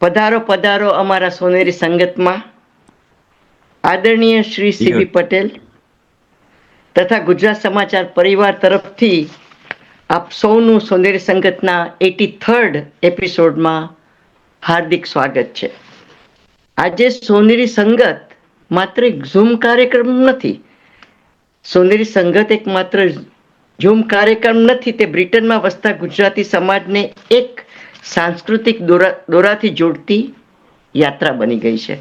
પધારો પધારો અમારા સોનેરી સંગતમાં. આદરણીય શ્રી સીબી પટેલ તથા ગુજરાત સમાચાર પરિવાર તરફથી આપ સૌનું સોનેરી સંગતના 83rd એપિસોડમાં હાર્દિક સ્વાગત છે. આજે સોનેરી સંગત માત્ર એક ઝૂમ કાર્યક્રમ નથી. સોનેરી સંગત એક માત્ર ઝૂમ કાર્યક્રમ નથી, તે બ્રિટનમાં વસતા ગુજરાતી સમાજને એક સાંસ્કૃતિક દોરાથી જોડતી યાત્રા બની ગઈ છે.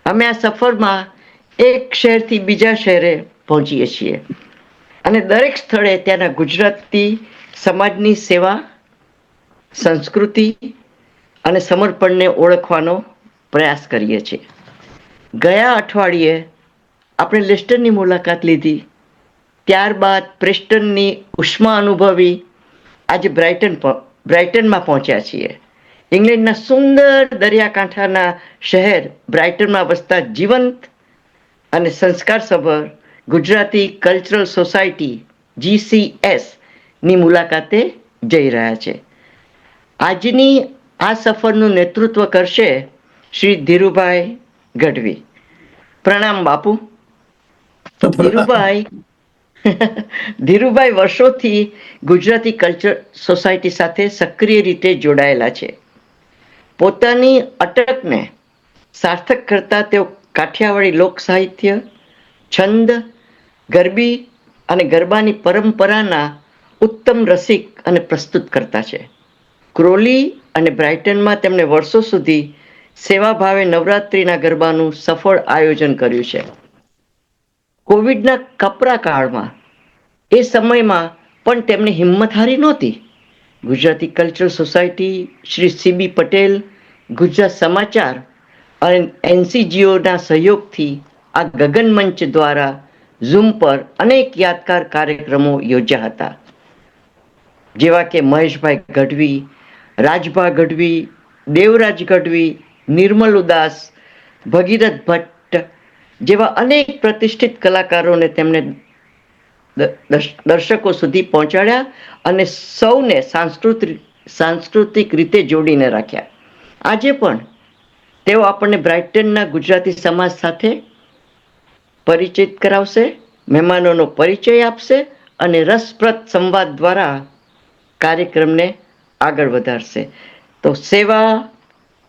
અમે આ સફરમાં એક શહેરથી બીજા શહેરે પહોંચીએ છીએ અને દરેક સ્થળે ત્યાંના ગુજરાતી સમાજની સેવા, સંસ્કૃતિ અને સમર્પણને ઓળખવાનો પ્રયાસ કરીએ છીએ. ગયા અઠવાડિયે આપણે લેસ્ટરની મુલાકાત લીધી, ત્યારબાદ પ્રેસ્ટનની ઉષ્મા અનુભવી આજે બ્રાઇટનમાં પહોંચ્યા છીએ. ઇંગ્લેન્ડના સુંદર દરિયાકાંઠાના શહેર બ્રાઇટનમાં વસતા જીવંત અને સંસ્કારસભર ગુજરાતી કલ્ચરલ સોસાયટી GCS ની મુલાકાતે જઈ રહ્યા છે. આજની આ સફરનું નેતૃત્વ કરશે શ્રી ધીરુભાઈ ગઢવી. પ્રણામ બાપુ. ધીરુભાઈ વર્ષોથી ગુજરાતી કલ્ચર સોસાયટી સાથે સક્રિય રીતે જોડાયેલા છે. પોતાની અટકને સાર્થક કરતા તેઓ કાઠિયાવાડી લોક સાહિત્ય, છંદ, ગરબી અને ગરબાની પરંપરાના ઉત્તમ રસિક અને પ્રસ્તુત કરતા છે. ક્રોલી અને બ્રાઇટનમાં તેમણે વર્ષો સુધી સેવાભાવે નવરાત્રિના ગરબાનું સફળ આયોજન કર્યું છે. કોવિડના કપરા કાળમાં એ સમયમાં પણ તેમની હિંમત હારી નહોતી. Gujarati cultural society, Shri C B Patel, Gujarat Samachar અને NCGOના સહયોગથી આ ગગન મંચ દ્વારા ઝૂમ પર અનેક યાદગાર કાર્યક્રમો યોજ્યા હતા, જેવા કે મહેશભાઈ ગઢવી, રાજભા ગઢવી, દેવરાજ ગઢવી, નિર્મલ ઉદાસ, ભગીરથ ભટ્ટ જેવા અનેક પ્રતિષ્ઠિત કલાકારોને તેમણે દર્શકો સુધી પહોંચાડ્યા અને સૌને સાંસ્કૃતિક રીતે જોડીને રાખ્યા. આજે પણ તેઓ આપણને બ્રાઇટનના ગુજરાતી સમાજ સાથે પરિચિત કરાવશે, મહેમાનોનો પરિચય આપશે અને રસપ્રદ સંવાદ દ્વારા કાર્યક્રમને આગળ વધારશે. તો સેવા,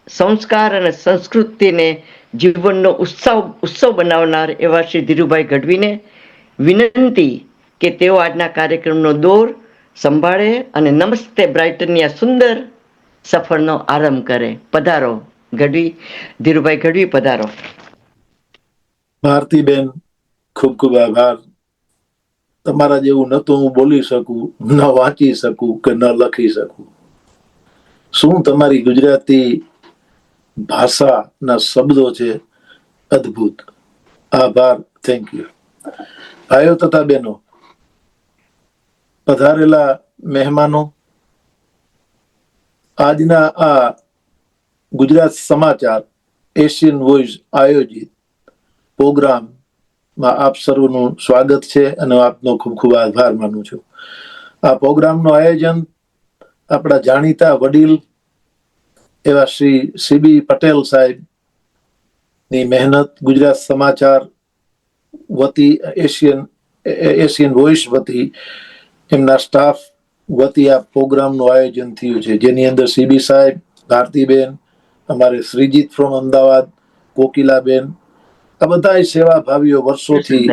સંસ્કાર અને સંસ્કૃતિને જીવનનો ઉત્સવ બનાવનાર એવા શ્રી ધીરુભાઈ ગઢવીને વિનંતી કે તેઓ આજના કાર્યક્રમનો દોર સંભાળે અને નમસ્તે બ્રાઇટનની આ સુંદર સફરનો આરંભ કરે. પધારો ગઢવી, ધીરુભાઈ ગઢવી, પધારો. ભારતીબેન, ખૂબ ખૂબ આભાર. તમારા જેવું ન તો હું બોલી શકું, ન વાંચી શકું કે ન લખી શકું. શું તમારી ગુજરાતી ભાષાના શબ્દો છે, અદ્ભુત. આભાર, થેન્ક યુ. ભાઈઓ તથા બહેનો, પધારેલા મહેમાનો, આજના આ ગુજરાત સમાચાર એશિયન વોઇસ આયોજિત પ્રોગ્રામમાં આપ સર્વનું સ્વાગત છે અને આપનો ખૂબ ખૂબ આભાર માનું છું. આ પ્રોગ્રામનું આયોજન આપણા જાણીતા વડીલ એવા શ્રી સીબી પટેલ સાહેબ ની મહેનત, ગુજરાત સમાચાર વતી, એશિયન વોઇસ વતી, એમના સ્ટાફ વતી આ પ્રોગ્રામનું આયોજન થયું છે, જેની અંદર સીબી સાહેબ, ભારતીબેન, અમારે શ્રીજીત ફ્રોમ અમદાવાદ, કોકિલાબેન, આ બધા સેવાભાવીઓ વર્ષોથી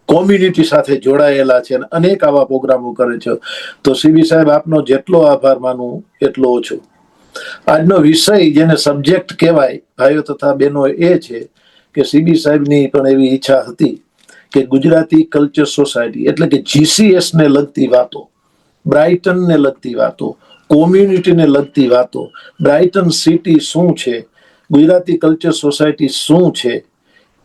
કોમ્યુનિટી સાથે જોડાયેલા છે અને અનેક આવા પ્રોગ્રામો કરે છે. તો સીબી સાહેબ, આપનો જેટલો આભાર માનું એટલો ઓછો. આજનો વિષય, જેને સબ્જેક્ટ કહેવાય, ભાઈઓ તથા બહેનો, એ છે કે સીબી સાહેબની પણ એવી ઈચ્છા હતી કે ગુજરાતી કલ્ચર સોસાયટી એટલે કે GCS ને લગતી વાતો, બ્રાઇટનને લગતી વાતો, કોમ્યુનિટીને લગતી વાતો, બ્રાઇટન સિટી શું છે, ગુજરાતી કલ્ચર સોસાયટી શું છે,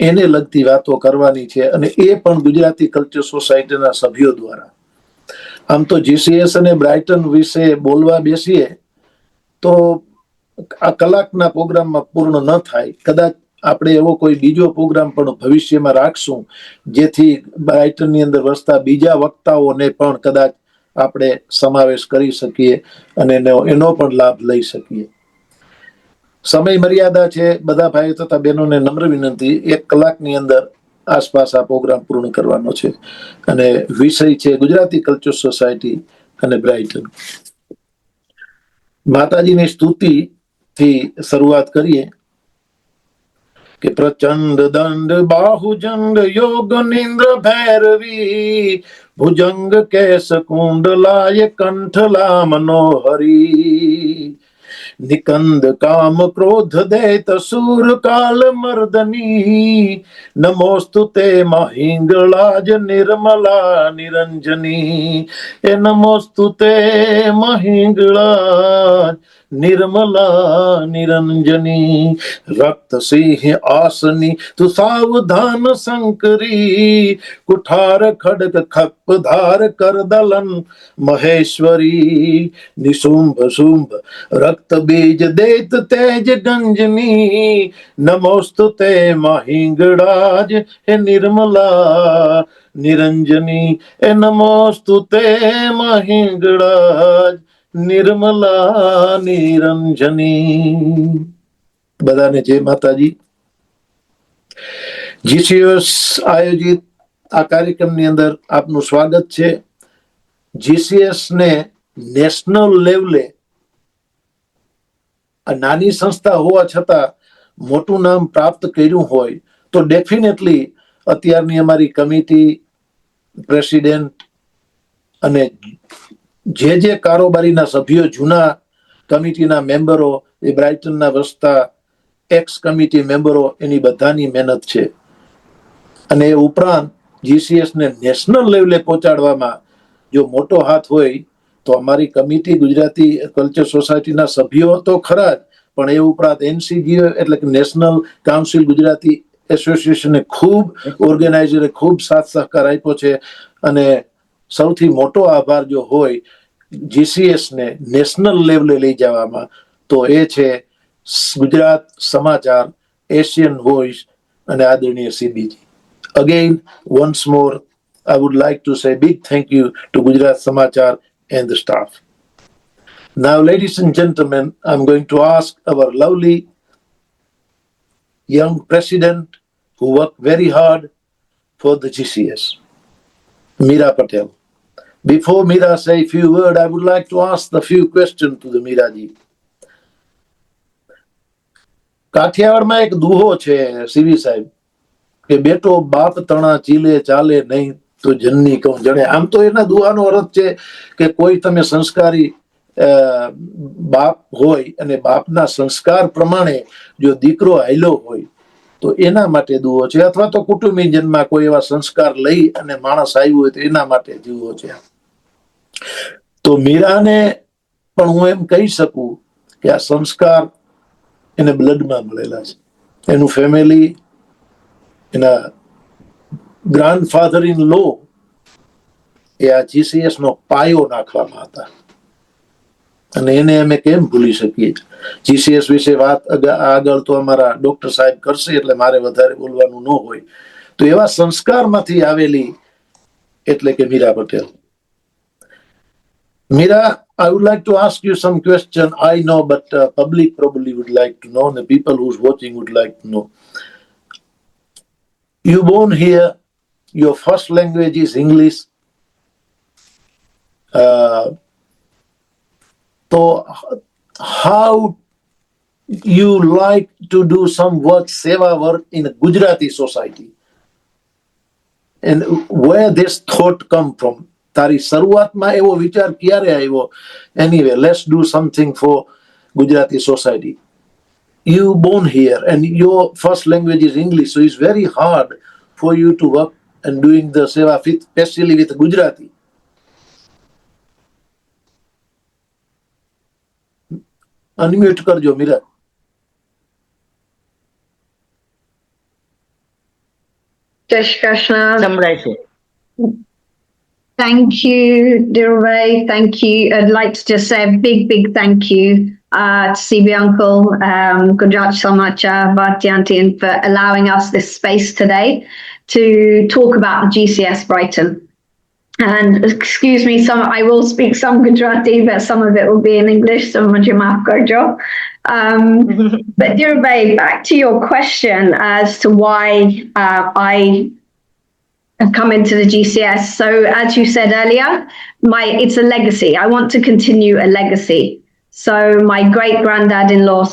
એને લગતી વાતો કરવાની છે, અને એ પણ ગુજરાતી કલ્ચર સોસાયટીના સભ્યો દ્વારા. આમ તો GCS અને બ્રાઇટન વિશે બોલવા બેસીએ તો આ કલાકના પ્રોગ્રામમાં પૂર્ણ ન થાય. કદાચ આપણે એવો કોઈ બીજો પ્રોગ્રામ પણ ભવિષ્યમાં રાખશું, જેથી બ્રાઇટનની અંદર વસતા બીજા વક્તાઓને પણ કદાચ આપણે સમાવેશ કરી શકીએ અને એનો પણ લાભ લઈ શકીએ. સમય મર્યાદા છે. બધા ભાઈઓ તથા બહેનોને નમ્ર વિનંતી, 1 કલાકની અંદર આસપાસ આ પ્રોગ્રામ પૂર્ણ કરવાનો છે. અને વિષય છે ગુજરાતી કલ્ચર સોસાયટી અને બ્રાઇટન. માતાજીની સ્તુતિથી શરૂઆત કરીએ કે પ્રચંડ દંડ બાહુજંડ યોગ નિંદ્ર ભૈરવી ભુજંગ કેશ કુંડલાય કંઠલા મનોહરી નિકંદ કામ ક્રોધ દૈત સુર કાલ મર્દની નમોસ્તુ તે મહિંગળાજ નિર્મલા નિરંજની. એ નમોસ્તુ તે મહિંગળાજ નિર્મલા નિરંજની. રક્ત સિંહ આસની તું સાવધાન શંકરી કુઠાર ખડગ ખપ્પધાર કરદલન મહેશ્વરી. નિશુંભ શુંભ રક્ત બીજ દૈત તેજ ગંજની નમોસ્તુ તે મહિંગળાજ હે નિર્મલા નિરંજની. એ નમોસ્તુ તે મહિંગળાજ નિર્મલા નિરંજની. બધાને જય માતાજી. જીસીએસ આયોજિત આ કાર્યક્રમની અંદર આપનું સ્વાગત છે. જીસીએસ ને નેશનલ લેવલે આ નાની સંસ્થા હોવા છતાં મોટું નામ પ્રાપ્ત કર્યું હોય તો ડેફિનેટલી અત્યારની અમારી કમિટી, પ્રેસિડેન્ટ અને જે કારોબારીના સભ્યો, જૂના કમિટીના મેમ્બરો, એ બ્રાઇટનના વસતા એક્સ કમિટી મેમ્બરો, એની બધાની મહેનત છે. અને એ ઉપરાંત જીસીએસ ને નેશનલ લેવલે પહોંચાડવામાં જો મોટો હાથ હોય તો અમારી કમિટી, ગુજરાતી કલ્ચર સોસાયટીના સભ્યો તો ખરા જ, પણ એ ઉપરાંત એનસીજીઓ એટલે કે નેશનલ કાઉન્સિલ ગુજરાતી એસોસિએશને ખૂબ, ઓર્ગેનાઇઝરે ખૂબ સાથ સહકાર આપ્યો છે. અને સૌથી મોટો આભાર જો હોય જીસીએસ ને નેશનલ લેવલે લઈ જવામાં તો એ છે ગુજરાત સમાચાર, એશિયન વોઇસ અને આદરણીય સીબીજી. Again, once more, I would like to say big thank you to Gujarat Samachar and the staff. Now, ladies and gentlemen, I'm going to ask our lovely young president who worked very hard for the GCS, Meera Patel. Before Meera say a few words, I would like to ask a few questions to the Meera ji. કાઠિયાવાડમાં એક દુહો છે સીવી સાહેબ કે બેટો બાપ તણા ચીલે ચાલે નહીં તો જનની કહું જણે. આમ તો એના દુહાનો અર્થ છે કે કોઈ તમે સંસ્કારી બાપ હોય અને બાપના સંસ્કાર પ્રમાણે જો દીકરો હાલ્યો હોય તો એના માટે દુહો છે, અથવા તો કુટુંબીજનમાં કોઈ એવા સંસ્કાર લઈ અને માણસ આવ્યું હોય તો એના માટે દુહો છે. તો મીરાને પણ હું એમ કહી શકું કે આ સંસ્કાર એને બ્લડમાં મળેલા છે. એનું ફેમિલી, એના ગ્રાન્ડફાધર ઇન લો એ આ જીસીએસ નો પાયો નાખવામાં હતા. અને એને અમે કેમ ભૂલી શકીએ. જીસીએસ વિશે વાત આગળ તો અમારા ડોક્ટર સાહેબ કરશે એટલે મારે વધારે બોલવાનું ન હોય. તો એવા સંસ્કારમાંથી આવેલી એટલે કે Meera Patel. Meera, I would like to ask you some question. I know, but public probably would like to know, and the people who's watching would like to know. You born here, your first language is English. So how you like to do some work, seva work in a Gujarati society? And where this thought come from? તારી શરૂઆતમાં એવો વિચાર ક્યારે આવ્યો? Anyway, let's do something for Gujarati society. You born here and your first language is English, so it's very hard for you to work and doing the seva fit, especially with Gujarati. Unmute કરજો Meera. Jai Shri Krishna. સંભળાય છે. Thank you, Dhirubhai. Thank you. I'd like to just say a big, big thank you to CB Uncle, Gujarat Samachar, Bharti Aunty, for allowing us this space today to talk about GCS Brighton. And excuse me, I will speak some Gujarati, but some of it will be in English, so mujhe maaf karjo. But Dhirubhai, back to your question as to why I have come into the GCS. So as you said earlier, it's a legacy. I want to continue a legacy. So my great granddad-in-law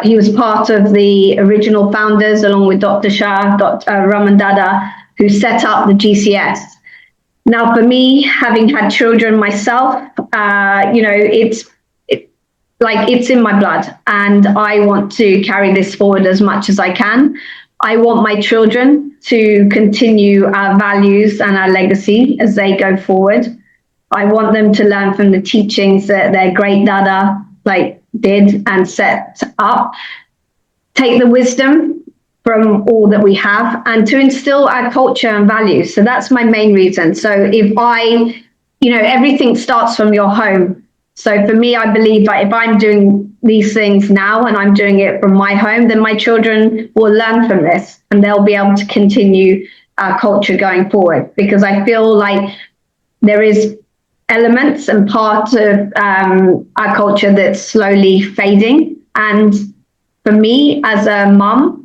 he was part of the original founders along with Dr. Shah, Dr. Raman Dada, who set up the GCS. Now, for me, having had children myself, it's in my blood, and I want to carry this forward as much as I can. I want my children to continue our values and our legacy as they go forward. I want them to learn from the teachings that their great Dada did and set up. Take the wisdom from all that we have and to instill our culture and values. So that's my main reason. So everything starts from your home. So for me, I believe if I'm doing these things now and I'm doing it from my home, then my children will learn from this and they'll be able to continue our culture going forward. Because I feel like there is elements and part of our culture that's slowly fading. And for me as a mum,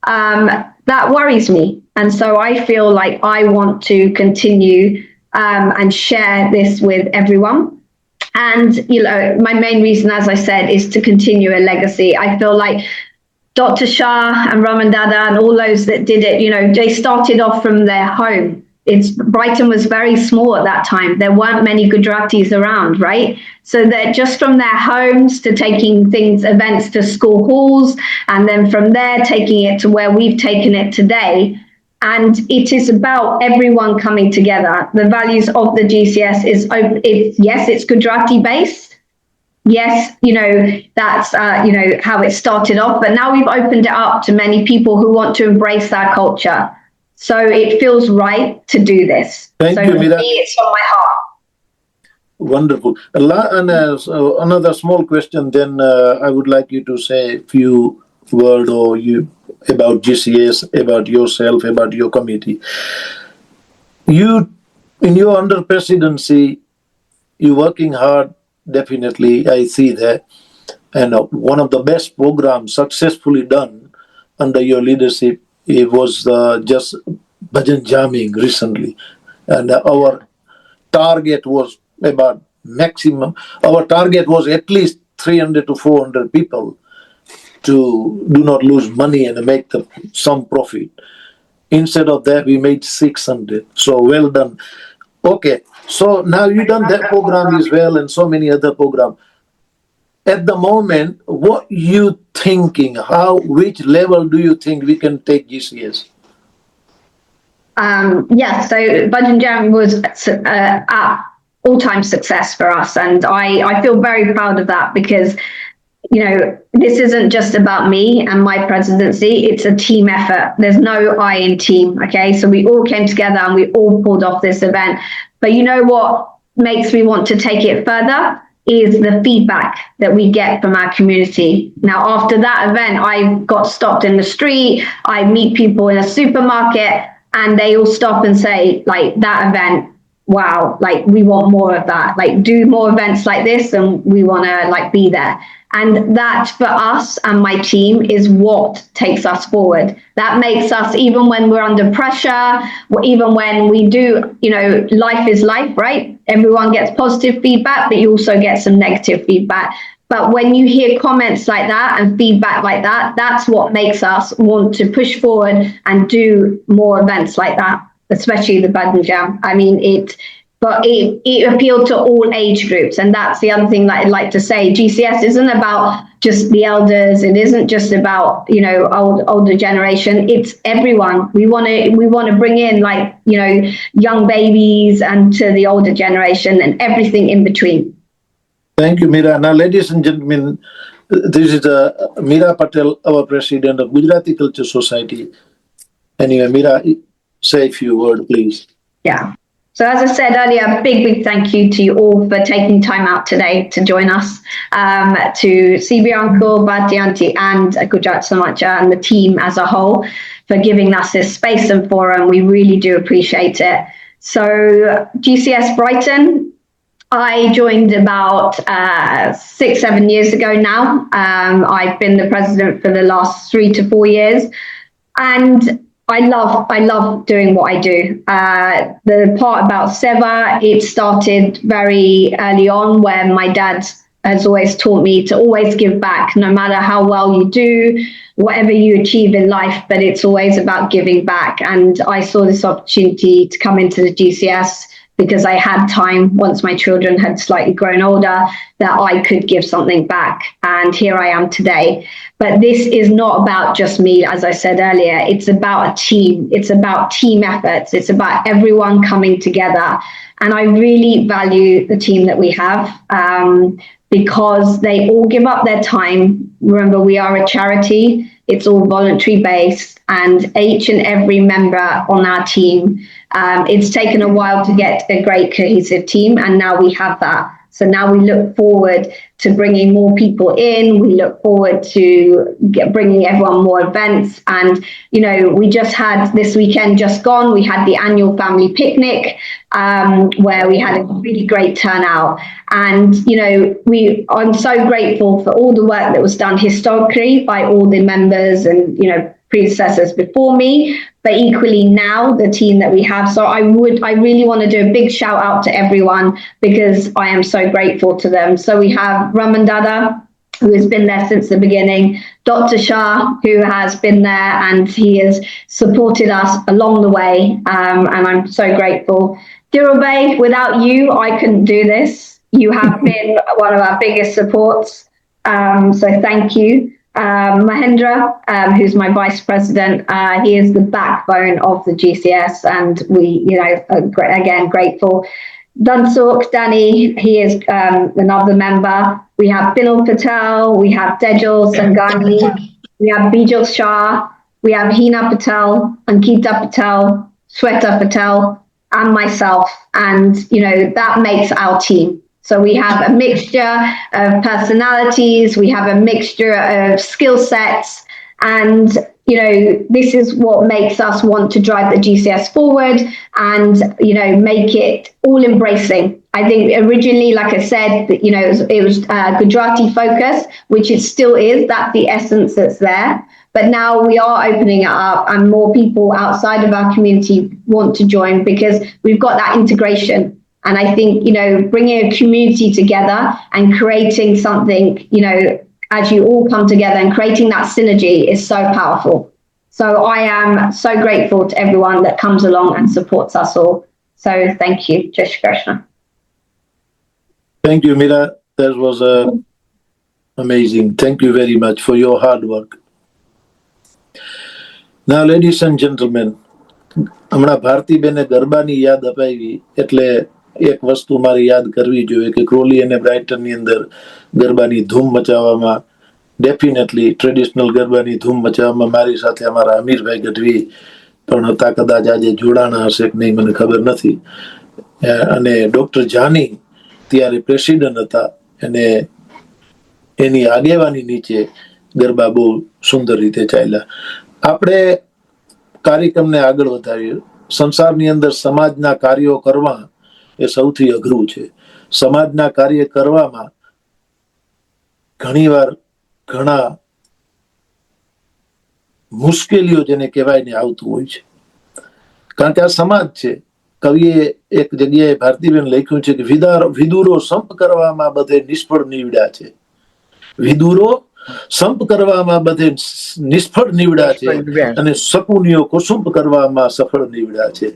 that worries me. And so I feel like I want to continue and share this with everyone. And, my main reason, as I said, is to continue a legacy. I feel like Dr. Shah and Raman Dada and all those that did it, they started off from their home. Brighton was very small at that time. There weren't many Gujaratis around, right? So they're just from their homes to taking events to school halls, and then from there taking it to where we've taken it today. And it is about everyone coming together. The values of the GCS it's Gujarati based. Yes, that's, how it started off, but now we've opened it up to many people who want to embrace our culture. So it feels right to do this. Thank you, Meera. For me, it's from my heart. Wonderful. And another small question, then I would like you to say a few words about GCS, about yourself, about your committee. You, in your under presidency, you're working hard, definitely, I see that. And one of the best programs successfully done under your leadership, it was just bhajan jamming recently. And our target was about maximum. Our target was at least 300 to 400 people to do not lose money and make some profit. Instead of that, we made 600. So well done. Okay, so now you done that program as well and so many other programs. At the moment, what you thinking? Which level do you think we can take GCS? So Bhajan Jam was all-time success for us, and I feel very proud of that because this isn't just about me and my presidency, it's a team effort. There's no I in team, okay? So we all came together and we all pulled off this event. But what makes me want to take it further is the feedback that we get from our community. Now, after that event, I got stopped in the street, I meet people in a supermarket, and they all stop and say, that event, wow, we want more of that. Do more events like this, and we want to, be there. And that, for us and my team, is what takes us forward. That makes us, even when we're under pressure, even when we do, life is life, right? Everyone gets positive feedback, but you also get some negative feedback. But when you hear comments like that and feedback like that, that's what makes us want to push forward and do more events like that, especially the Bhajan Jam. I mean, it appealed to all age groups. And that's the other thing that I'd like to say. GCS isn't about just the elders. It isn't just about, older generation. It's everyone. We want to bring in young babies and to the older generation and everything in between. Thank you, Meera. Now, ladies and gentlemen, this is Meera Patel, our president of Gujarati Culture Society. Anyway, Meera, say a few words, please. Yeah. So as I said earlier, big thank you to you all for taking time out today to join us, to CB Uncle, Bharti Aunty and Gujarat Samacha and the team as a whole for giving us this space and forum. We really do appreciate it. So GCS Brighton, I joined about 6-7 years ago now. I've been the president for the last 3 to 4 years, and I love doing what I do. The part about Seva, it started very early on, where my dad has always taught me to always give back, no matter how well you do, whatever you achieve in life, but it's always about giving back. And I saw this opportunity to come into the GCS because I had time, once my children had slightly grown older, that I could give something back. And here I am today. But this is not about just me, as I said earlier. It's about a team. It's about team efforts. It's about everyone coming together. And I really value the team that we have, because they all give up their time. Remember, we are a charity. It's all voluntary based, and each and every member on our team, it's taken a while to get a great cohesive team, and now we have that. So now we look forward to bringing more people in. We look forward to bringing everyone more events. And, you know, we just had this weekend just gone, we had the annual family picnic, where we had a really great turnout. And, you know, I'm so grateful for all the work that was done historically by all the members and, you know, predecessors before me, but equally now the team that we have. So I really want to do a big shout out to everyone, because I am so grateful to them. So we have Raman Dada, who has been there since the beginning, Dr. Shah, who has been there, and he has supported us along the way, and I'm so grateful. Dirobey, without you, I couldn't do this. You have been one of our biggest supports, so thank you. Mahendra, who's my vice president, he is the backbone of the GCS, and we, you know, are again grateful. Dunsuk, Danny, he is another member. We have Binal Patel, we have Tejal Sangani, we have Bijal Shah, we have Hina Patel, Ankita Patel, Sweta Patel, and myself, and you know that makes our team. So we have a mixture of personalities, we have a mixture of skill sets, and you know, this is what makes us want to drive the GCS forward and, you know, make it all embracing. I think originally, like I said, you know, it was Gujarati focus, which it still is. That's the essence that's there. But now we are opening it up, and more people outside of our community want to join, because we've got that integration. And I think, you know, bringing a community together and creating something, you know, as you all come together and creating that synergy is so powerful. So I am so grateful to everyone that comes along and supports us all. So thank you. Jai Shri Krishna. Thank you, Meera. That was amazing. Thank you very much for your hard work. Now, ladies and gentlemen, હમણાં ભારતીબેને ગરબાની યાદ અપાવી, એટલે એક વસ્તુ મારે યાદ કરવી જોઈએ કે ક્રોલી અને બ્રાઇટનની અંદર ગરબાની ધૂમ મચાવવામાં, ડેફિનેટલી ટ્રેડિશનલ ગરબાની ધૂમ મચાવવામાં મારી સાથે અમારા અમીરભાઈ ગઢવી પણ હતા. કદાચ આજે જોડાણા હશે કે નહીં મને ખબર નથી. અને ડોક્ટર જાની ત્યારે પ્રેસિડેન્ટ હતા, અને એની આગેવાની નીચે ગરબા બહુ સુંદર રીતે ચાલ્યા. આપણે કાર્યક્રમને આગળ વધારીએ. સંસારની અંદર સમાજના કાર્યો કરવા એ સૌથી અઘરું છે. સમાજના કાર્ય કરવામાં ઘણીવાર ઘણા મુશ્કેલીઓ જેને કહેવાય ને આવતું હોય છે, કારણ કે આ સમાજ છે. કવિએ એક જગ્યાએ ભારતીબેન લખ્યું છે કે વિદુરો સંપ કરવામાં બધે નિષ્ફળ નીવડ્યા છે. વિદુરો સંપ કરવામાં બધે નિષ્ફળ નીવડ્યા છે, અને શકુનિયો કુસુમ કરવામાં સફળ નીવડ્યા છે.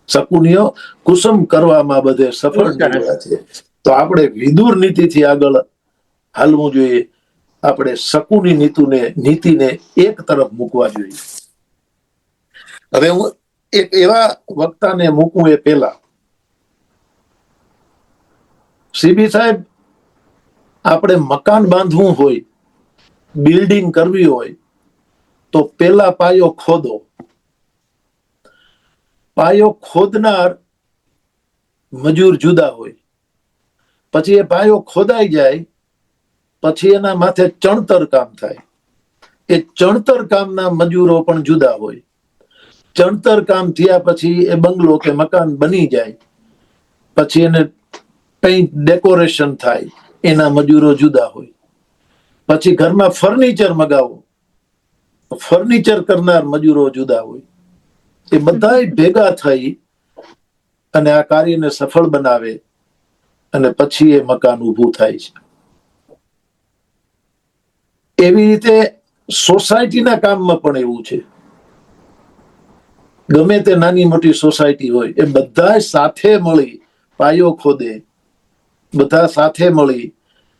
શકુનિયો કુસુમ કરવામાં બધે સફળ નીવડ્યા છે. તો આપણે વિદુર નીતિથી આગળ હાલવું જોઈએ. આપણે શકુની નીતિને એક તરફ મૂકવા જોઈએ. હવે હું એક એવા વક્તાને મૂકું એ પહેલા, સીબી સાહેબ, આપણે મકાન બાંધવું હોય, બિલ્ડિંગ કરવી હોય, તો પેલા પાયો ખોદો. પાયો ખોદનાર મજૂર જુદા હોય, પછી એ પાયો ખોદાઈ જાય, પછી એના માથે ચણતર કામ થાય. એ ચણતર કામના મજૂરો પણ જુદા હોય. ચણતર કામ થયા પછી એ બંગલો કે મકાન બની જાય પછી એને પેઇન્ટ ડેકોરેશન થાય, એના મજૂરો જુદા હોય. પછી ઘરમાં ફર્નિચર મગાવો, ફર્નિચર કરનાર મજૂરો જુદા હોય. એ બધાય ભેગા થઈ અને આ કાર્યને સફળ બનાવે અને પછી એ મકાન ઊભું થાય છે. એવી રીતે સોસાયટીના કામમાં પણ એવું છે. ગમે તે નાની મોટી સોસાયટી હોય, એ બધા સાથે મળી પાયો ખોદે, બધા સાથે મળી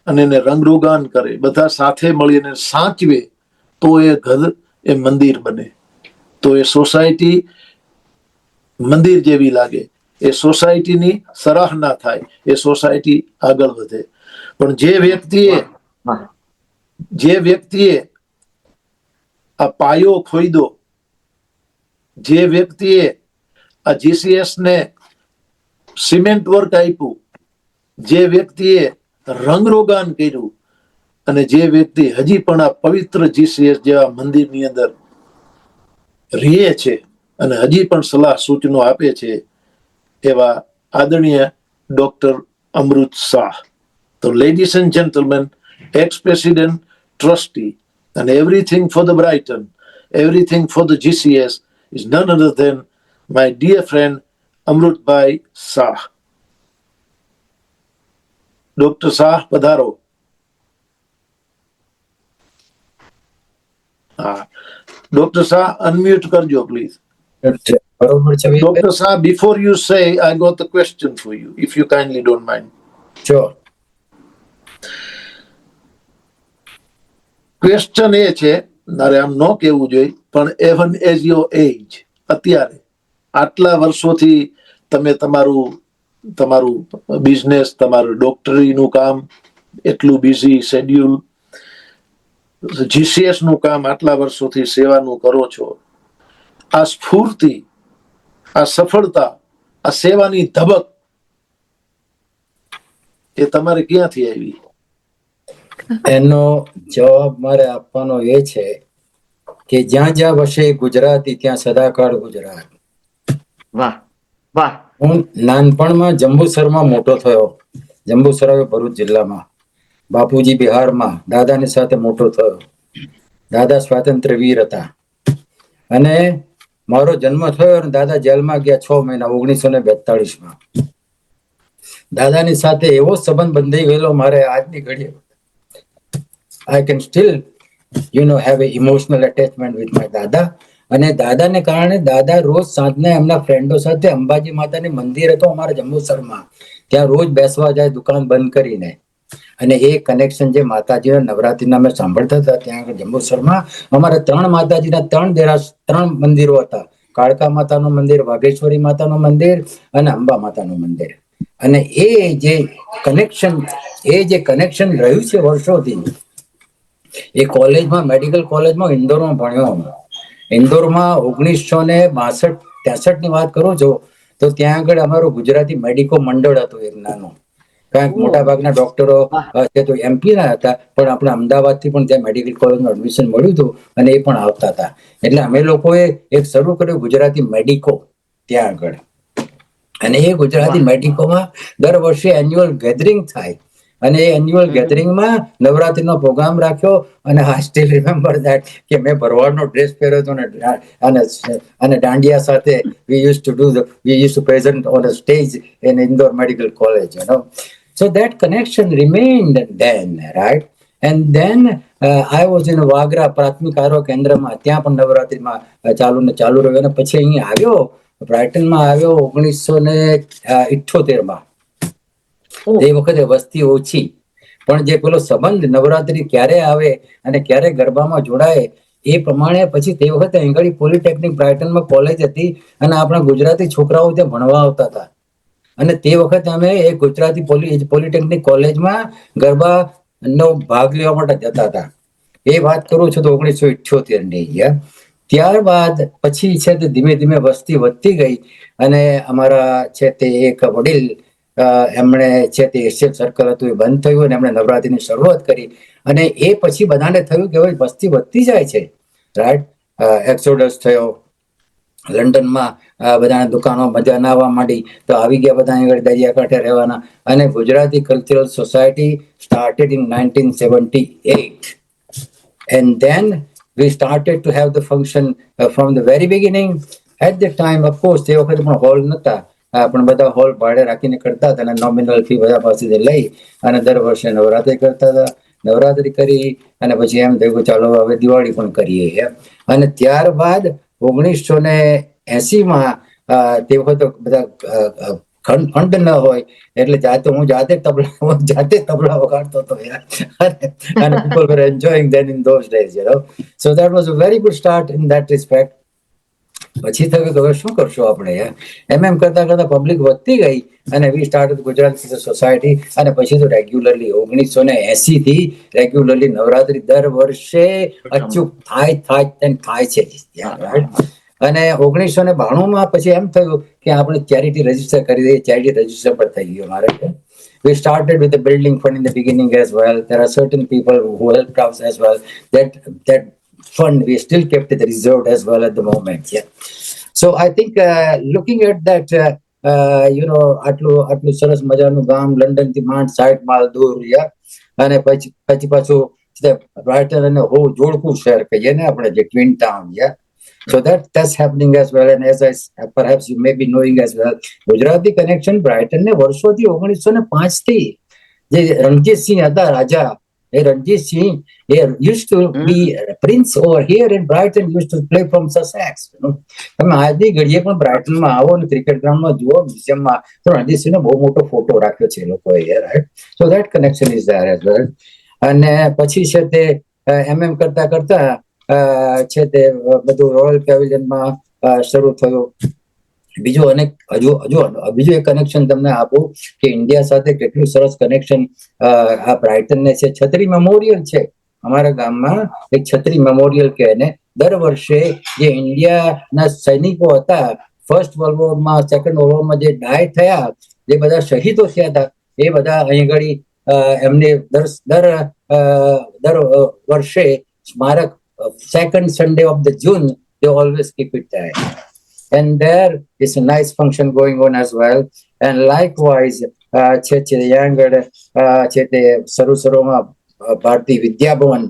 અને એને રંગરોગાન કરે, બધા સાથે મળી એને સાચવે, તો એ ઘર એ મંદિર બને, તો એ સોસાયટી મંદિર જેવી લાગે, એ સોસાયટીની સરાહના થાય, એ સોસાયટી આગળ વધે. પણ જે વ્યક્તિએ આ પાયો ખોઈદો, જે વ્યક્તિએ આ જીસીએસ ને સિમેન્ટ વર્ક આપ્યું, જે વ્યક્તિએ રંગરોગાન કર્યું અને જે વ્યક્તિ હજી પણ આ પવિત્ર જીસીએસ જેવા મંદિરની અંદર રહે છે અને હજી પણ સલાહ સૂચનો આપે છે, એવા આદરણીય ડોક્ટર અમૃત શાહ. તો ladies and gentleman, ex-president, trustee, and everything for the Brighton, everything for the GCS is none other than my dear friend Amrutbhai Shah. Dr. Shah, પધારો. Dr. Shah, unmute કરજો, please. બરોબર છે Dr. Shah, before you say, I got a question for you, if you kindly don't mind. Sure. Question એ છે, મારે આમ ન કહેવું જોઈએ, પણ even as your age, અત્યારે આટલા વર્ષોથી તમે તમારું બિઝનેસ, તમારું ડોક્ટરીનું કામ, એટલું બિઝી શેડ્યુલ, જીસીએસ નું કામ આટલા વર્ષોથી સેવાનું કરો છો. આ સ્ફૂર્તિ, આ સફળતા, આ સેવાની ધબક એ તમારે ક્યાંથી આવી? એનો જવાબ મારે આપવાનો એ છે કે જ્યાં જ્યાં વસે ગુજરાતી ત્યાં સદાકાળ ગુજરાત. વાહ વાહ. હું નાનપણમાં જંબુસરમાં મોટો થયો. જંબુસર આવે ભરૂચ જિલ્લામાં. બાપુજી બિહારમાં, દાદાની સાથે મોટો થયો. દાદા સ્વાતંત્ર્ય વીર હતા અને મારો જન્મ થયો અને દાદા જેલમાં ગયા 6 મહિના 1942માં. દાદાની સાથે એવો સંબંધ બંધાઈ ગયેલો મારે આજની ઘડીએ. I can still, have an emotional attachment with my દાદા. અને દાદાને કારણે દાદા રોજ સાંજને એમના ફ્રેન્ડો સાથે અંબાજી માતાની મંદિર હતો અમારા જંબુસરમાં, ત્યાં રોજ બેસવા જાય દુકાન બંધ કરીને. અને એ કનેક્શન જે માતાજીના નવરાત્રીના અમે સાંભળતા હતા ત્યાં આગળ જંબુસરમાં અમારા 3 માતાજીના 3 મંદિરો હતા. કાળકા માતાનું મંદિર, વાઘેશ્વરી માતાનું મંદિર અને અંબા માતાનું મંદિર. અને એ જે કનેક્શન રહ્યું છે વર્ષોથી, એ કોલેજમાં, મેડિકલ કોલેજમાં ઇન્દોરમાં ભણ્યો. ઇન્દોરમાં 1962-63 ની વાત કરું છું, તો ત્યાં આગળ અમારું ગુજરાતી મેડિકો મંડળ હતું એક નાનું. કારણ કે મોટા ભાગના ડોક્ટરો તો એમપી ના હતા, પણ આપણે અમદાવાદથી પણ ત્યાં મેડિકલ કોલેજમાં એડમિશન મળ્યું હતું અને એ પણ આવતા હતા. એટલે અમે લોકોએ એક શરૂ કર્યું ગુજરાતી મેડિકો ત્યાં આગળ. અને એ ગુજરાતી મેડિકોમાં દર વર્ષે એન્યુઅલ ગેધરિંગ થાય અને એ એન્યુઅલ ગેધરિંગમાં નવરાત્રીનો પ્રોગ્રામ રાખ્યો. અને આઈ સ્ટીલ રિમેમ્બર ધેટ કે મેં ભરવાડનો ડ્રેસ પહેર્યો હતો અને દાંડિયા સાથે we used to present on a stage in Indore Medical College, so that connection remained then, right? And then I was in Wagra પ્રાથમિક આરોગ્ય કેન્દ્રમાં, ત્યાં પણ નવરાત્રીમાં ચાલુ રહ્યો. અને પછી અહીં આવ્યો, બ્રાઇટનમાં આવ્યો 1978માં. એ વખતે વસ્તી ઓછી, પણ જે પેલો સંબંધ નવરાત્રી ક્યારે આવે અને ક્યારે ગરબામાં જોડાય એ પ્રમાણે પછી તે વખતે અહીં પોલિટેકનિક બ્રાઇટનમાં કોલેજ હતી અને આપણા ગુજરાતી છોકરાઓ ત્યાં ભણવા આવતા હતા. અને તે વખતે અમે એ ગુજરાતી પોલિટેકનિક કોલેજમાં ગરબાનો ભાગ લેવા માટે જતા હતા. એ વાત કરું છું તો 1978ની. ત્યારબાદ પછી છે તે ધીમે ધીમે વસ્તી વધતી ગઈ અને અમારા છે તે એક વડીલ એમણે છે તે એશિયન સર્કલ હતું એ બંધ થયું અને એમણે નવરાત્રીની શરૂઆત કરી. અને એ પછી બધાને થયું કે હવે વસ્તી વધતી જાય છે, રાઈટ? એક્સોડસ થયો લંડનમાં બધાને દુકાનો મજા ના આવવા માંડી તો આવી ગયા બધા અહીં આગળ દરિયાકાંઠે રહેવાના. અને Gujarati cultural society started in 1978, and then we started to have the function from the very beginning. At the time, of course, તે વખતે પણ હોલ નતા, પણ બધા હોલ ભાડે રાખીને કરતા હતા અને નોમિનલ ફી બધા પાસેથી લઈ અને દર વર્ષે નવરાત્રી કરતા હતા. નવરાત્રી કરી અને પછી એમ થયું કે ચાલો હવે દિવાળી પણ કરીએ એમ. અને ત્યારબાદ 1980 તે વખતે બધા ફંડ ન હોય એટલે હું જાતે તબલા વગાડતો હતો and people were enjoying then in those days, you know. So that was a very good start in that respect. પછી થયું કે હવે શું કરશું આપણે, એમ કરતા કરતા પબ્લિક વધતી ગઈ અને વી સ્ટાર્ટેડ ગુજરાત સોસાયટી. અને પછી તો રેગ્યુલરલી 1980 થી રેગ્યુલરલી નવરાત્રી દર વર્ષે અચૂક થાય છે. અને 1992 પછી એમ થયું કે આપણે ચેરિટી રજીસ્ટર કરી દઈએ. ચેરિટી રજીસ્ટર પર થઈ ગયું મારે. We started with the building fund in the beginning as well. There are certain people who helped us as well. That fund we still kept it reserved as well at the moment. Yeah. So I think looking at that, આટલું સરસ મજાનું ગામ London થી માંડ 60 mile દૂર, અને પછી પાછું બ્રાઇટન અને હો જોડકું શહેર કહીએ ને આપણે, જે twin town. So that's happening as well. And as perhaps you may be knowing as well, Gujarati connection brighten ને વર્ષોથી 1905 થી જે રણજીતસિંહ હતા રાજા, એ Ranjitsinh used to be prince over here in Brighton, used to play from Sussex. તમે આજની ઘડીએ પણ બ્રાઇટનમાં આવો ને ક્રિકેટ ગ્રાઉન્ડમાં જુઓ, મ્યુઝિયમમાં, તો રણજીતસિંહનો બહુ મોટો ફોટો રાખ્યો છે એ લોકોએ, right. So that connection is there as well. અને પછી છે તે એમ કરતા કરતા છે તે બધું રોયલ પેવિલિયનમાં શરૂ થયું. બીજું એક કનેક્શન તમને આપું કે ઇન્ડિયા સાથે કેટલું સરસ કનેક્શન આ બ્રાઇટન ને છે. છત્રી મેમોરિયલ છે અમારા ગામમાં, એક છત્રી મેમોરિયલ કે એને દર વર્ષે જે ઇન્ડિયાના સૈનિકો હતા ફર્સ્ટ વર્લ્ડ વોરમાં, સેકન્ડ વર્લ્ડ વોરમાં જે ડાય થયા, જે બધા શહીદો થયા હતા, એ બધા અહીં ઘડી એમને દર વર્ષે સ્મારક second Sunday of the June, they always keep it there. And there is a nice function going on as well. And likewise, શરૂમાં ભારતીય વિદ્યાભવન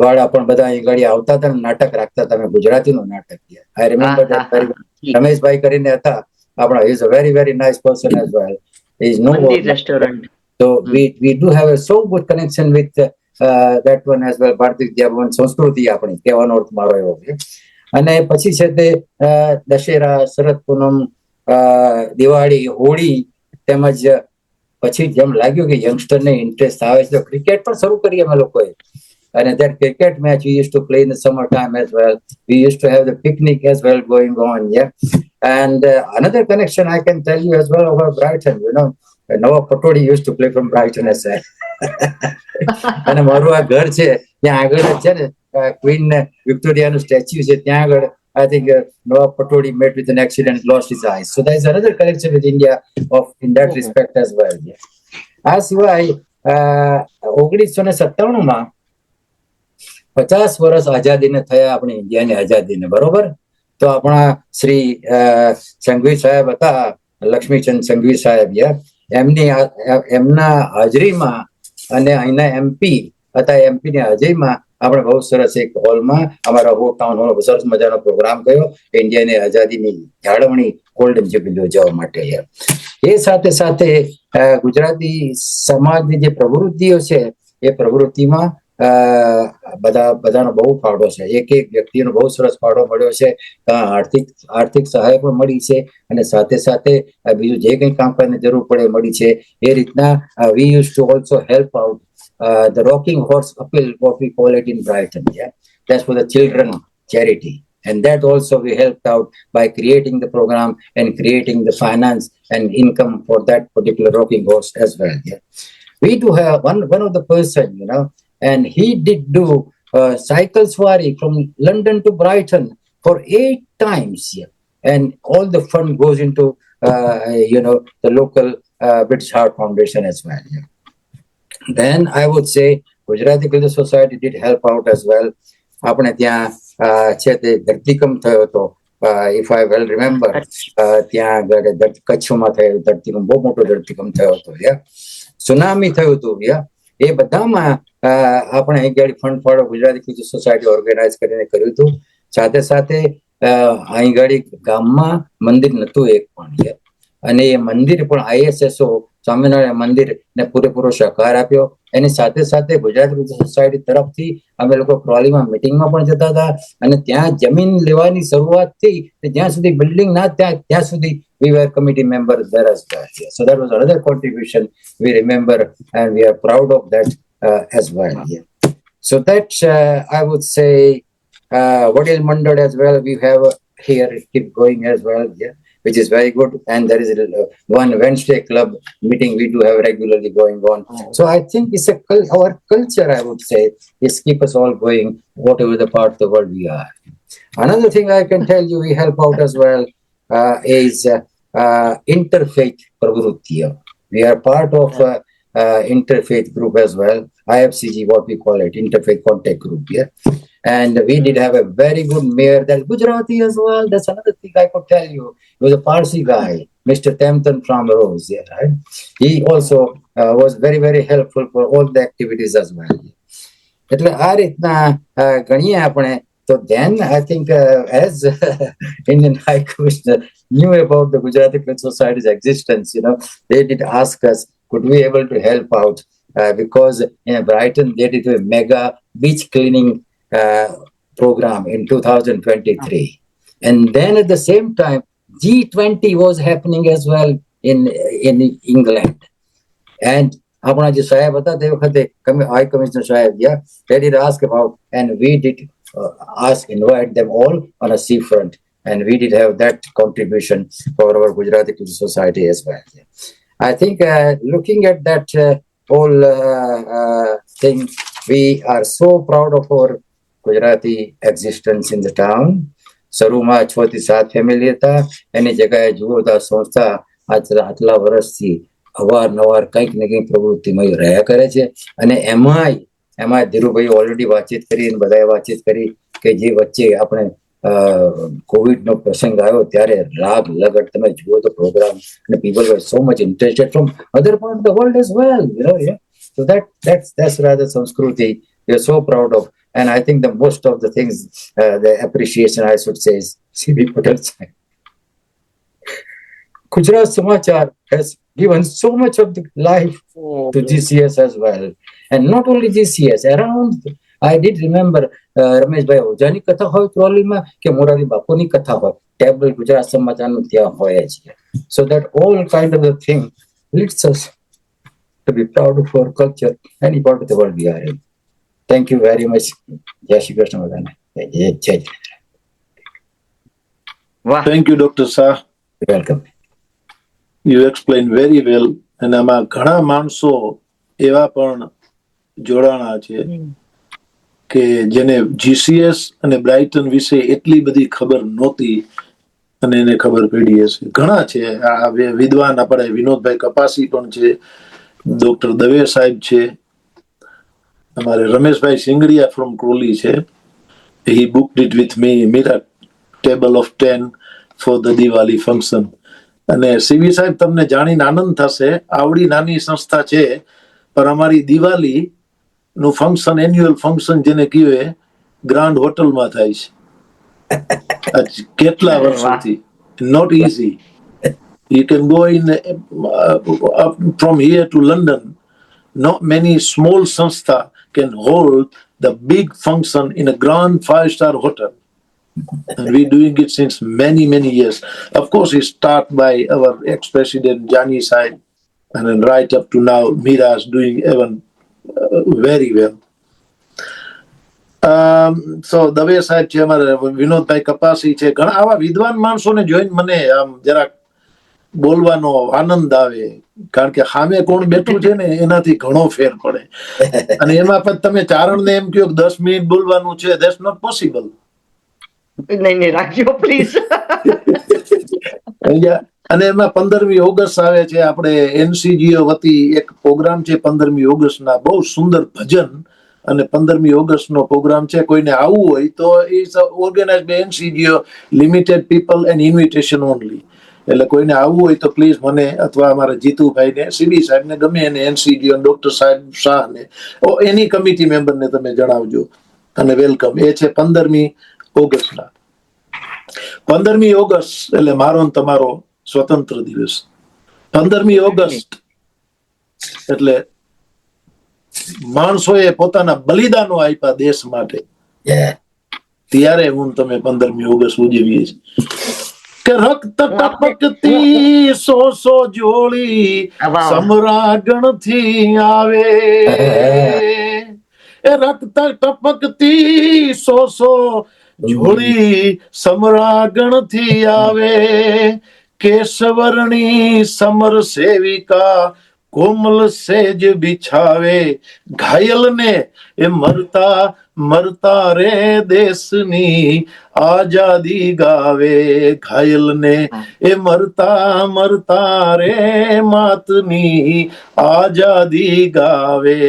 વાળા પણ બધા અહીં ઘડી આવતા હતા, નાટક રાખતા હતા. ગુજરાતીનું નાટક, I remember that very well. Rameshbhai કરીને હતા આપણા, he is a very very nice person as well. He is no restaurant. So we do have a so good connection with that one as well. ભારતીય વિદ્યાભવન સંસ્કૃતિ આપણી, કહેવાનો અર્થ મારો એવો છે. અને પછી છે તે દશેરા, શરદ પૂનમ, દિવાળી, હોળી, તેમજ પછી જેમ લાગ્યું કે યંગસ્ટર ને ઇન્ટરેસ્ટ આવે છે તો ક્રિકેટ પણ શરૂ કરી અમે લોકોએ. અને that cricket match we used to play in the summer time as well. We used to have the picnic as well going on. And another connection I can tell you as well about Brighton, Noah Patodi used to play from Brighton as well. અને મારું આ ઘર છે ત્યાં આગળ જ છે ને ક્વીન વિક્ટોરિયાનું સ્ટેચ્યુ છે, ત્યાં આગળ I think Noah Patodi met with an accident, lost his eyes. So there is another connection with India in that respect as well. આ સિવાય 1997 50 વર્ષ આઝાદીને થયા, આપણી ઇન્ડિયાની આઝાદીને, બરોબર. તો આપણા શ્રી સંઘવી સાહેબ હતા, લક્ષ્મીચંદ સંઘવી સાહેબ, એમના હાજરીમાં અને અહીંના MP હતા, MP ની હાજરીમાં આપણે બહુ સરસ એક હોલમાં અમારા હો ટાઉન હોલ સરસ મજાનો પ્રોગ્રામ કર્યો ઇન્ડિયાની આઝાદીની જાળવણી, ગોલ્ડન જ્યુબિલી ઉજવવા માટે. એ સાથે સાથે ગુજરાતી સમાજની જે પ્રવૃત્તિઓ છે એ પ્રવૃત્તિમાં બધાનો બહુ ફાળો છે. એક વ્યક્તિનો બહુ સરસ ફાળો મળ્યો છે. આર્થિક સહાય પણ મળી છે અને સાથે સાથે બીજું જે કંઈ કામ કરવાની જરૂર પડે મળી છે. એ રીતના we used to also help out the Rocking Horse Appeal, what we call it in Brighton. That's for the children charity. And that also we helped out by creating the program and creating the finance and income for that particular Rocking Horse as well. We do have one of the person, and he did do cycle swari from London to Brighton for 8 times. And all the fund goes into, the local British Heart Foundation as well. Then I would say Gujarati Cultural Society did help out as well. આપણે ત્યાં છે તે ધરતીકંપ થયો હતો if I well remember, ત્યાં આગળ કચ્છમાં થયેલું ધરતીકંપ, બહુ મોટો ધરતીકંપ થયો હતો, સુનામી થયું હતું, એ બધામાં આપણે અહીં ગાડી ફંડ ફાળો ગુજરાતી કલ્ચર સોસાયટી ઓર્ગેનાઇઝ કરીને કર્યું હતું. સાથે સાથે અહીં ગાડી ગામમાં મંદિર નતું એક પણ, અને એ મંદિર પણ ISSO સ્વામિનારાયણ મંદિર ને પૂરેપૂરો સહકાર આપ્યો. એની સાથે સાથે ગુજરાત સોસાયટી તરફથી અમે લોકો ક્રોલીમાં મિટિંગમાં પણ જતા હતા, અને ત્યાં જમીન લેવાની શરૂઆત થઈ જ્યાં સુધી બિલ્ડિંગ ના ત્યાં સુધી we were committee members there as well. So that was another contribution we remember, and we are proud of that as well. So that I would say Vadil Mandal as well, we have here keep going as well, which is very good. And there is one Wednesday club meeting we do have regularly going on. So I think it's our culture, I would say, is keep us all going whatever the part of the world we are. Another thing I can tell you we help out as well is interfaith pravrutti. We are part of interfaith group as well, IFCG, what we call it, interfaith contact group. And we did have a very good mayor, that's Gujarati as well. That's another thing I could tell you. He was a Parsi guy, Mr. Temton from Rose. Right? He also was very, very helpful for all the activities as well. એટલે આ રીતના ગણીએ આપણે. So then I think as Indian High Commissioner knew about the Gujarati Cultural Society's existence, they did ask us, could we able to help out? Because in Brighton, they did a mega beach cleaning program in 2023. And then at the same time, G20 was happening as well in England. And આપણા જે સાહેબ હતા તે વખતે high commissioner સાહેબ, they did ask about, and we did invite them all on a seafront, and we did have that contribution for our Gujarati Cultural Society as well. I think looking at that whole thing, we are so proud of our Gujarati existence in the town. શરૂમાં 6 થી 7 family હતા, એની જગ્યાએ જુઓ તો આ સંસ્થા આટલા વર્ષથી અવારનવાર કંઈક ને કંઈક પ્રવૃત્તિમાં રહ્યા કરે છે. અને એમાં ધીરુભાઈ ઓલરેડી વાતચીત કરી, અને બધાએ વાતચીત કરી કે જે વચ્ચે આપણે કોવિડનો પ્રસંગ આવ્યો ત્યારે રાગ લગટ તમે જુઓ તો પ્રોગ્રામ, અને people var so much interested from other part of the world as well. So that's rather Sanskriti we are so proud of. And I think the most of the things, the appreciation I should say is C.B. Patel side. Gujarat Samachar has given so much of the life to GCS as well. And not only GCS, around, I did remember Ramesh Bhai Ojani katha hoy Trolima ke Morari Bapuni katha hoy, table Gujarat Samachar nu tya hoya chhe. So that all kind of the thing leads us to be proud of our culture, any part of the world we are in. Thank you very much. Jai Shri Krishna Bhagwan. Jai. વાહ, Thank you, Dr. Shah. Welcome. You explained very well. અને આમાં ઘણા માણસો એવા પણ જોડાણા છે કે જેને GCS અને બ્રાઇટન વિશે એટલી બધી ખબર નહોતી, અને એને ખબર પડી હશે. ઘણા છે આ વિદ્વાન, આપણે વિનોદભાઈ કપાસી પણ છે, ડોક્ટર દવે સાહેબ છે, અમારે રમેશભાઈ સિંગડિયા ફ્રોમ ક્રોલી છે. He booked it with me, Mira table of 10 for the Diwali function. અને સીવી સાહેબ, તમને જાણીને આનંદ થશે, આવડી નાની સંસ્થા છે પણ અમારી દિવાળી નું ફંક્શન, એન્યુઅલ ફંક્શન જેને કહેવાય, ગ્રાન્ડ હોટલમાં થાય છે. કેટલા વર્ષોથી. Not easy. You can go in up from here to London. Not many small sanstha can hold the big function in a grand 5-star hotel. And we're doing it since many, many years. Of course, it started by our ex-president Jani Sahib, and then right up to now, Mira is doing even very well. So Dave સાહેબ છે, અમારે વિનોદભાઈ કપાસી છે, ઘણા આવા વિદ્વાન માણસોને જોઈને મને આમ જરાક બોલવાનો આનંદ આવે, કારણ કે સામે કોણ બેઠું છે ને એનાથી ઘણો ફેર પડે. અને એમાં પણ તમે ચારણને એમ કહો 10 મિનિટ બોલવાનું છે, that's not possible. નહીં રાખજો પ્લીઝ. અને એમાં 15મી ઓગસ્ટ આવે છે, આપણે NCGO વતી એક પ્રોગ્રામ છે 15મી ઓગસ્ટના, બહુ સુંદર ભજન અને 15મી ઓગસ્ટનો પ્રોગ્રામ છે. કોઈને આવવું હોય તો is organise by NCGO, limited people and invitation only. એટલે કોઈને આવવું હોય તો પ્લીઝ મને અથવા અમારા જીતુભાઈને, સીબી સાહેબને, ગમે એને, NCGO, ડોક્ટર સાહેબ શાહને, એની કમિટી મેમ્બરને તમે જણાવજો અને વેલકમ. એ છે 15મી ઓગસ્ટના. 15મી ઓગસ્ટ એટલે મારો ને તમારો સ્વતંત્ર દિવસ. 15મી ઓગસ્ટ એટલે માણસોએ પોતાના બલિદાનો આપ્યા દેશ માટે. ત્યારે હું તમે 15મી ઓગસ્ટ ઉજવીએ છીએ કે રક્ત ટપકતી સો જોડી સમરાગણથી આવે. એ રક્ત ટપકતી સો જોડી સમરાગણથી આવે. કેશવર્ણી સમર સેવિકા કોમલ સેજ બિછાવે. ઘાયલને એ મરતા મરતા રે દેશની આઝાદી ગાવે. ઘાયલને એ મરતા મરતા રે માતની આઝાદી ગાવે.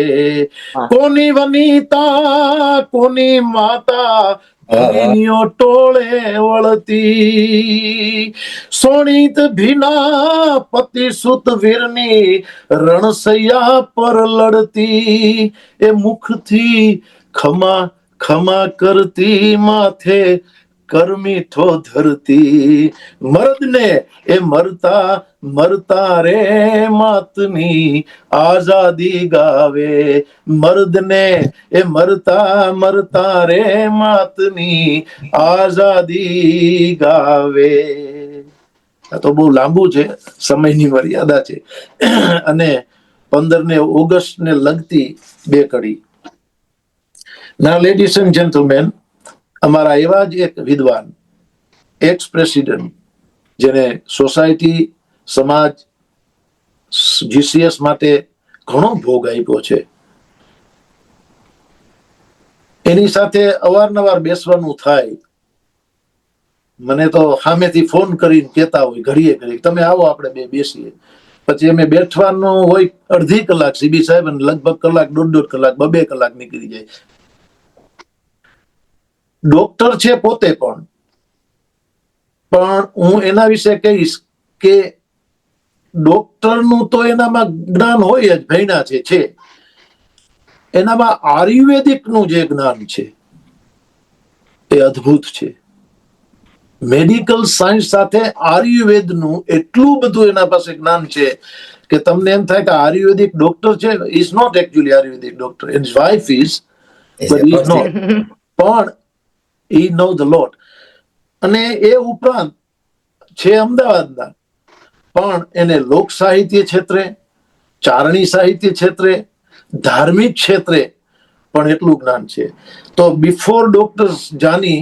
કોની વનિતા કોની માતા ટોળે વળતી. સોણિત ભીના પતિ સુત વીરની રણસૈયા પર લડતી. એ મુખથી ખમા ખમા કરતી માથે કરમીઠો ધરતી. મર્દને એ મરતા મરતા રે માતની આઝાદી ગાવે. મર્દને એ મરતા મરતા રે માતની આઝાદી ગાવે. આ તો બહુ લાંબુ છે, સમયની મર્યાદા છે. અને 15 ઓગસ્ટ ને લગતી 2 કડી. ના લેડીઝ એન્ડ જેન્ટલમેન, અમારા એવા જ એક વિદ્વાન, એક્સ પ્રેસિડેન્ટ, જેને સોસાયટી, સમાજ, GCS માટે ઘણો ભોગ આપ્યો છે, એની સાથે અવારનવાર બેસવાનું થાય. મને તો સામેથી ફોન કરીને કહેતા હોય ઘડીએ ઘડી, તમે આવો આપણે બે બેસીએ. પછી અમે બેઠવાનું હોય અડધી કલાક, સીબી સાહેબ લગભગ કલાક, 1.5 કલાક, 2 કલાક નીકળી જાય. ડોક્ટર છે પોતે પણ હું એના વિશે કહીશ કે ડોક્ટરનું તો એનામાં જ્ઞાન હોય જ, ભણ્યા છે. એનામાં આયુર્વેદિકનું જે જ્ઞાન છે એ અદ્ભુત છે. મેડિકલ સાયન્સ સાથે આયુર્વેદનું એટલું બધું એના પાસે જ્ઞાન છે કે તમને એમ થાય કે આયુર્વેદિક ડોક્ટર છે. Is not actually Ayurvedic doctor, and wife is, but is not, પણ he knows the lot. અને એ ઉપરાંત છે અમદાવાદના, પણ એને લોક સાહિત્ય ક્ષેત્રે, ચારણી સાહિત્ય ક્ષેત્રે, ધાર્મિક ક્ષેત્રે પણ એટલું જ્ઞાન છે. તો બિફોર ડોક્ટર જાની,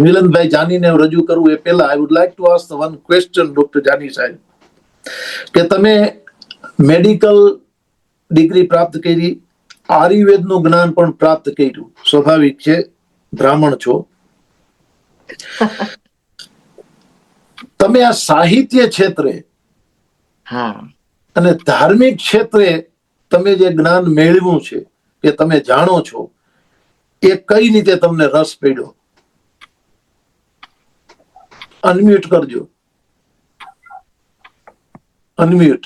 મિલનભાઈ જાનીને રજૂ કરવું એ પહેલા I would like to ask one question doctor Jani સાહેબ, કે તમે મેડિકલ ડિગ્રી પ્રાપ્ત કરી, આયુર્વેદનું જ્ઞાન પણ પ્રાપ્ત કર્યું, સ્વાભાવિક છે, બ્રાહ્મણ છો. તમે આ સાહિત્ય ક્ષેત્રે અને ધાર્મિક ક્ષેત્રે તમે જે જ્ઞાન મેળવ્યું છે, કે તમે જાણો છો, એ કઈ રીતે તમને રસ પડ્યો? અનમ્યુટ કરજો, અનમ્યુટ.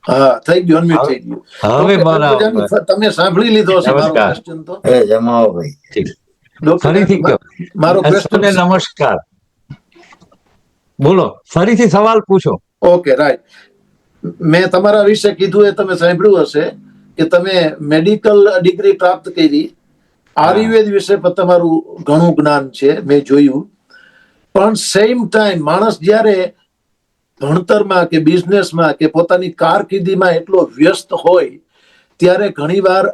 હા, થઈ ગયું, અનમ્યુટ થઈ ગયું. હવે તમે સાંભળી લીધો છે મારો ક્વેશ્ચન? તો ફરીથી મારો ક્વેશ્ચન નમસ્કાર, બોલો, ફરીથી સવાલ પૂછો. Okay, right. મેં તમારા વિશે કીધું એ તમે સાંભળ્યું હશે કે તમે મેડિકલ ડિગ્રી પ્રાપ્ત કરી, આયુર્વેદ વિશે પણ તમારું ઘણું જ્ઞાન છે, મેં જોયું. પણ સેમ ટાઈમ માણસ જ્યારે ભણતરમાં કે બિઝનેસમાં કે પોતાની કારકિર્દીમાં એટલો વ્યસ્ત હોય ત્યારે ઘણીવાર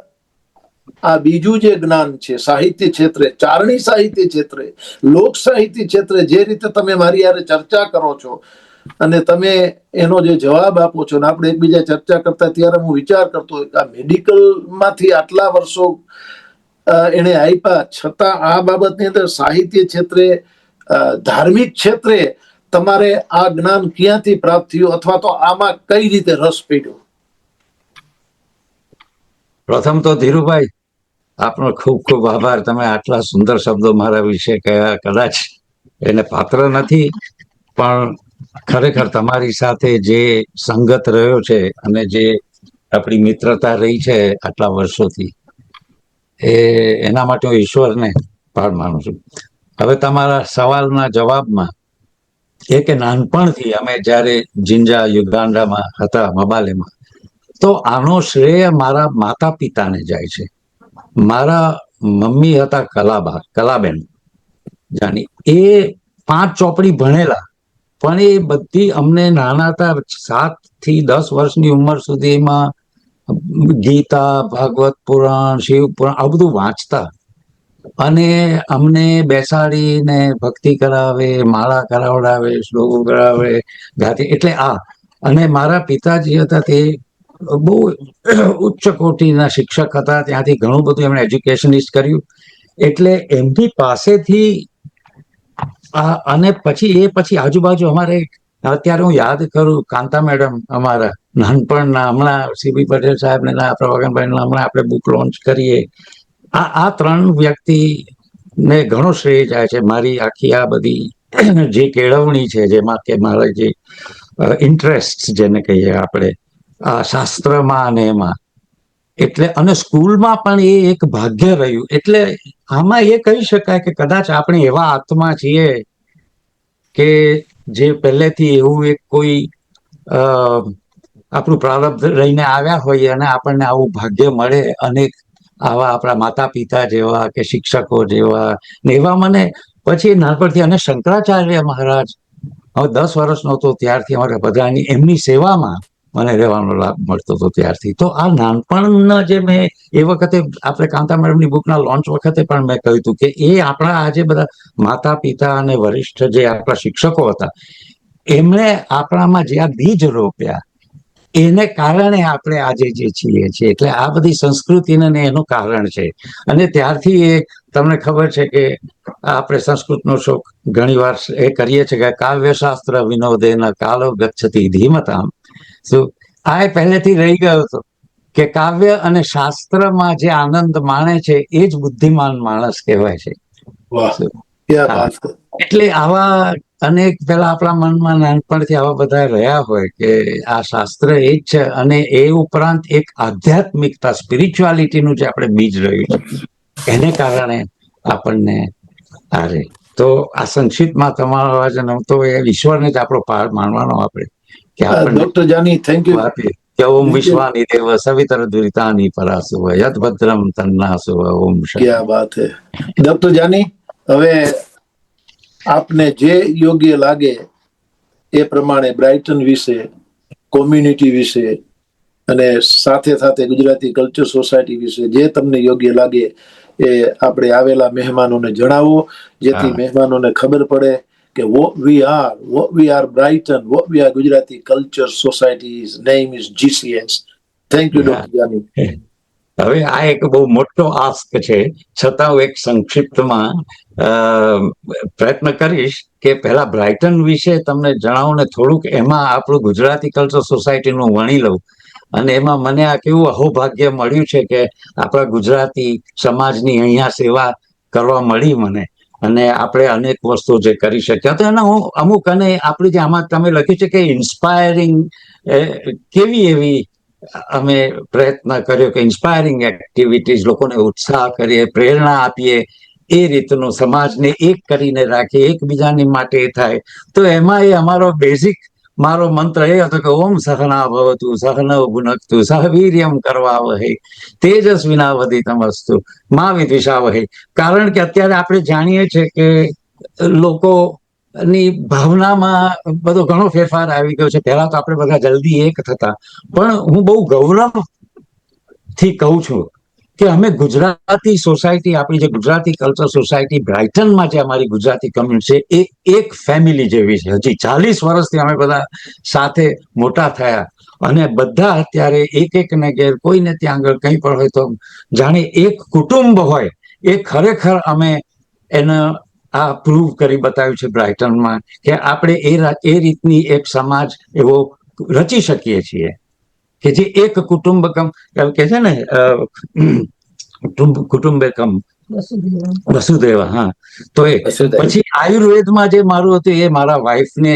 આ બીજું જે જ્ઞાન છે સાહિત્ય ક્ષેત્રે, ચારણી સાહિત્ય ક્ષેત્રે, લોક સાહિત્ય ક્ષેત્રે, જે રીતે તમે મારી યારે ચર્ચા કરો છો અને તમે એનો જે જવાબ આપો છો, ને આપણે એકબીજા ચર્ચા કરતા ત્યારે હું વિચાર કરતો હોય કે આ મેડિકલ માંથી આટલા વર્ષો એને આપ્યા છતાં આ બાબતની અંદર સાહિત્ય ક્ષેત્રે, ધાર્મિક ક્ષેત્રે તમારે આ જ્ઞાન ક્યાંથી પ્રાપ્ત થયું, અથવા તો આમાં કઈ રીતે રસ પડ્યો? પ્રથમ તો ધીરુભાઈ આપનો ખૂબ ખૂબ આભાર. તમે આટલા સુંદર શબ્દો મારા વિશે કહ્યા. કદાચ એને પાત્ર નથી, પણ ખરેખર તમારી સાથે જે સંગત રહ્યો છે અને જે આપણી મિત્રતા રહી છે આટલા વર્ષોથી, એના માટે હું ઈશ્વરને પાર માનું છું. હવે તમારા સવાલના જવાબમાં એ કે નાનપણથી અમે જ્યારે જિંજા યુગાન્ડામાં હતા, મબાલેમાં, તો આનો શ્રેય મારા માતા પિતાને જાય છે. મારા મમ્મી હતા કલાબેન જાની. એ 5 ચોપડી ભણેલા, પણ એ બધી અમને નાના હતા 7 થી 10 વર્ષની ઉંમર સુધીમાં ગીતા, ભાગવત પુરાણ, શિવ પુરાણ આ બધું વાંચતા અને અમને બેસાડીને ભક્તિ કરાવે, માળા કરાવડાવે, શ્લોકો કરાવે, ગાતી. એટલે અને મારા પિતાજી હતા તે બહુ ઉચ્ચ કોટીના શિક્ષક હતા. ત્યાંથી ઘણું બધું એમણે એજ્યુકેશનિસ્ટ કર્યું. એટલે એમની પાસેથી અને પછી આજુબાજુ અમારે, અત્યારે હું યાદ કરું, કાંતા મેડમ અમારા નાનપણના, હમણાં સીબી પટેલ સાહેબ ને પ્રભાકરભાઈ હમણાં આપણે બુક લોન્ચ કરીએ, આ 3 વ્યક્તિ ને ઘણો શ્રેય જાય છે મારી આખી આ બધી જે કેળવણી છે, જેમાં કે મારા જે ઇન્ટરેસ્ટ જેને કહીએ આપણે આ શાસ્ત્રમાં અને એમાં. એટલે અને સ્કૂલમાં પણ એ એક ભાગ્ય રહ્યું. એટલે આમાં એ કહી શકાય કે કદાચ આપણે એવા આત્મા છીએ કે જે પહેલેથી એવું એક કોઈ આપણું પ્રારબ્ધ રહીને આવ્યા હોઈએ અને આપણને આવું ભાગ્ય મળે. અનેક આવા આપણા માતા પિતા જેવા કે શિક્ષકો જેવા ને એવા મને પછી નાનપણથી. અને શંકરાચાર્ય મહારાજ, હવે 10 વર્ષનો હતો ત્યારથી અમારે બધાની એમની સેવામાં મને રહેવાનો લાભ મળતો હતો ત્યારથી. તો આ નાનપણના જે મેં એ વખતે આપણે કાંતા મેડમની બુકના લોન્ચ વખતે પણ મેં કહ્યું હતું કે એ આપણા આજે બધા માતા પિતા અને વરિષ્ઠ જે આપણા શિક્ષકો હતા, એમણે આપણામાં જે આ બીજ રોપ્યા, એને કારણે આપણે આજે જે છીએ. એટલે આ બધી સંસ્કૃતિને એનું કારણ છે. અને ત્યારથી એ તમને ખબર છે કે આપણે સંસ્કૃતનો શોખ ઘણી વાર એ કરીએ છીએ કે કાવ્યશાસ્ત્ર વિનોદેન કાલો ગચ્છતિ ધીમતામ. શું આ પહેલેથી રહી ગયો હતો કે કાવ્ય અને શાસ્ત્રમાં જે આનંદ માણે છે એ જ બુદ્ધિમાન માણસ કહેવાય છે. વાહ, ક્યા વાત છે. એટલે આવા અનેક પેલા આપણા મનમાં નાનપણથી આવા બધા રહ્યા હોય કે આ શાસ્ત્ર એ જ છે. અને એ ઉપરાંત એક આધ્યાત્મિકતા, સ્પિરિચ્યુઆલિટીનું જે આપણે બીજ રહ્યું છે, એને કારણે આપણને આરે. તો આ સંક્ષિપ્તમાં તમારો વચન, તો એ ઈશ્વરને જ આપણો પાર માનવાનો આપણે કે આપણને ડોક્ટર જાની, થેન્ક યુ. આપીએ કે ઓમ વિશ્વાની દેવ સવિતર દુરિતાની પરાસુવ યદ ભદ્રમ તન્નાસુવ ઓમ શાંતિ. ક્યા વાત હે. ડોક્ટર જાની, હવે આપને જે યોગ્ય લાગે એ પ્રમાણે બ્રાઇટન વિશે, કોમ્યુનિટી વિશે અને સાથે સાથે ગુજરાતી કલ્ચર સોસાયટી વિશે જે તમને યોગ્ય લાગે એ આપણે આવેલા મહેમાનોને જણાવો, જેથી મહેમાનોને ખબર પડે કે what we are Brighton, what we are Gujarati Culture Society's name is GCS. Thank you, Dr. Jani. હવે આ એક બહુ મોટો આસ્ક છે, છતાં હું એક સંક્ષિપ્તમાં પ્રયત્ન કરીશ કે પહેલા બ્રાઇટન વિશે તમને જણાવું ને થોડુંક એમાં આપણું ગુજરાતી કલ્ચર સોસાયટીનું વણી લઉં. અને એમાં મને આ કેવું અહોભાગ્ય મળ્યું છે કે આપણા ગુજરાતી સમાજની અહીંયા સેવા કરવા મળી મને. અને આપણે અનેક વસ્તુઓ જે કરી શક્યા તો એના હું અમુક, અને આપણી જે આમાં તમે લખ્યું છે કે ઇન્સ્પાયરિંગ, કેવી એવી અમે પ્રયત્ન કર્યો કે ઇન્સ્પાયરિંગ એક્ટિવિટીઝ, લોકોને ઉત્સાહ કરીએ, પ્રેરણા આપીએ, એ રીતનું સમાજને એક કરીને રાખીએ, એકબીજાની માટે થાય. તો એમાં એ અમારો બેઝિક મારો મંત્ર એ હતો કે ઓમ સહના ભવતુ સહનૌ ભુનક્તુ સહ વીર્યમ કરવાવહૈ તેજસ્વિનાવધિતમસ્તુ મા વિદ્વિષાવહૈ. કારણ કે અત્યારે આપણે જાણીએ છીએ કે લોકોની ભાવનામાં બધો ઘણો ફેરફાર આવી ગયો છે. પહેલા તો આપણે બધા જલ્દી એક થતા, પણ હું બહુ ગૌરવથી કહું છું કે અમે ગુજરાતી સોસાયટી, આપણી જે ગુજરાતી કલ્ચર સોસાયટી બ્રાઇટનમાં જે અમારી ગુજરાતી કમ્યુનિટી છે, એ એક ફેમિલી જેવી છે. હજી 40 વર્ષથી અમે બધા સાથે મોટા થયા અને બધા અત્યારે એક ને ઘેર, કોઈને ત્યાં આગળ કંઈ પણ હોય તો જાણે એક કુટુંબ હોય. એ ખરેખર અમે એને આ પ્રૂવ કરી બતાવ્યું છે બ્રાઇટનમાં કે આપણે એ રીતની એક સમાજ એવો રચી શકીએ છીએ. કે જે એક કુટુંબકમ કે છે ને કુટુંબકમ વસુદેવ, હા. તો એ વસુધૈવ. પછી આયુર્વેદમાં જે મારું હતું એ મારા વાઈફને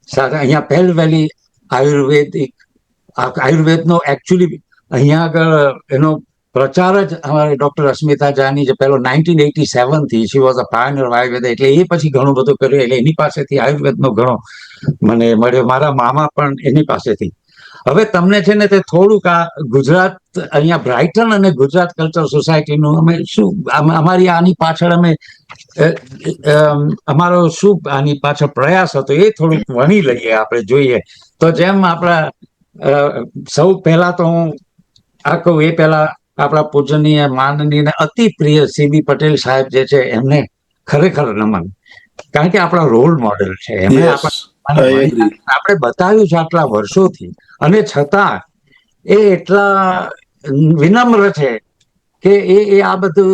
સાથે અહીંયા પહેલ વહેલી આયુર્વેદનો એકચ્યુઅલી અહીંયા આગળ એનો પ્રચાર જ અમારે ડોક્ટર અસ્મિતા જાની જે પેલો 1987 થી she was a pioneer Ayurveda, એટલે એ પછી ઘણું બધું કર્યું, એટલે એની પાસેથી આયુર્વેદનો ઘણો મને મળ્યો, મારા મામા પણ એની પાસેથી. હવે તમને છે ને તે થોડુંક આ ગુજરાત અહીંયા બ્રાઇટન અને ગુજરાત કલ્ચર સોસાયટીનું અમે શું અમારી આની પાછળ અમે અમારો શું આની પાછળ પ્રયાસ હતો એ થોડુંક વણી લઈએ આપણે જોઈએ. તો જેમ આપણા સૌ પહેલા તો હું આ કહું એ પહેલા આપણા પૂજનીય માનનીય અતિ પ્રિય CB પટેલ સાહેબ જે છે એમને ખરેખર નમન, કારણ કે આપણા રોલ મોડેલ છે. એમણે Yes, I agree. આપણે બતાવ્યું છે આટલા વર્ષોથી, અને છતાં એ એટલા વિનમ્ર છે કે એ આ બધું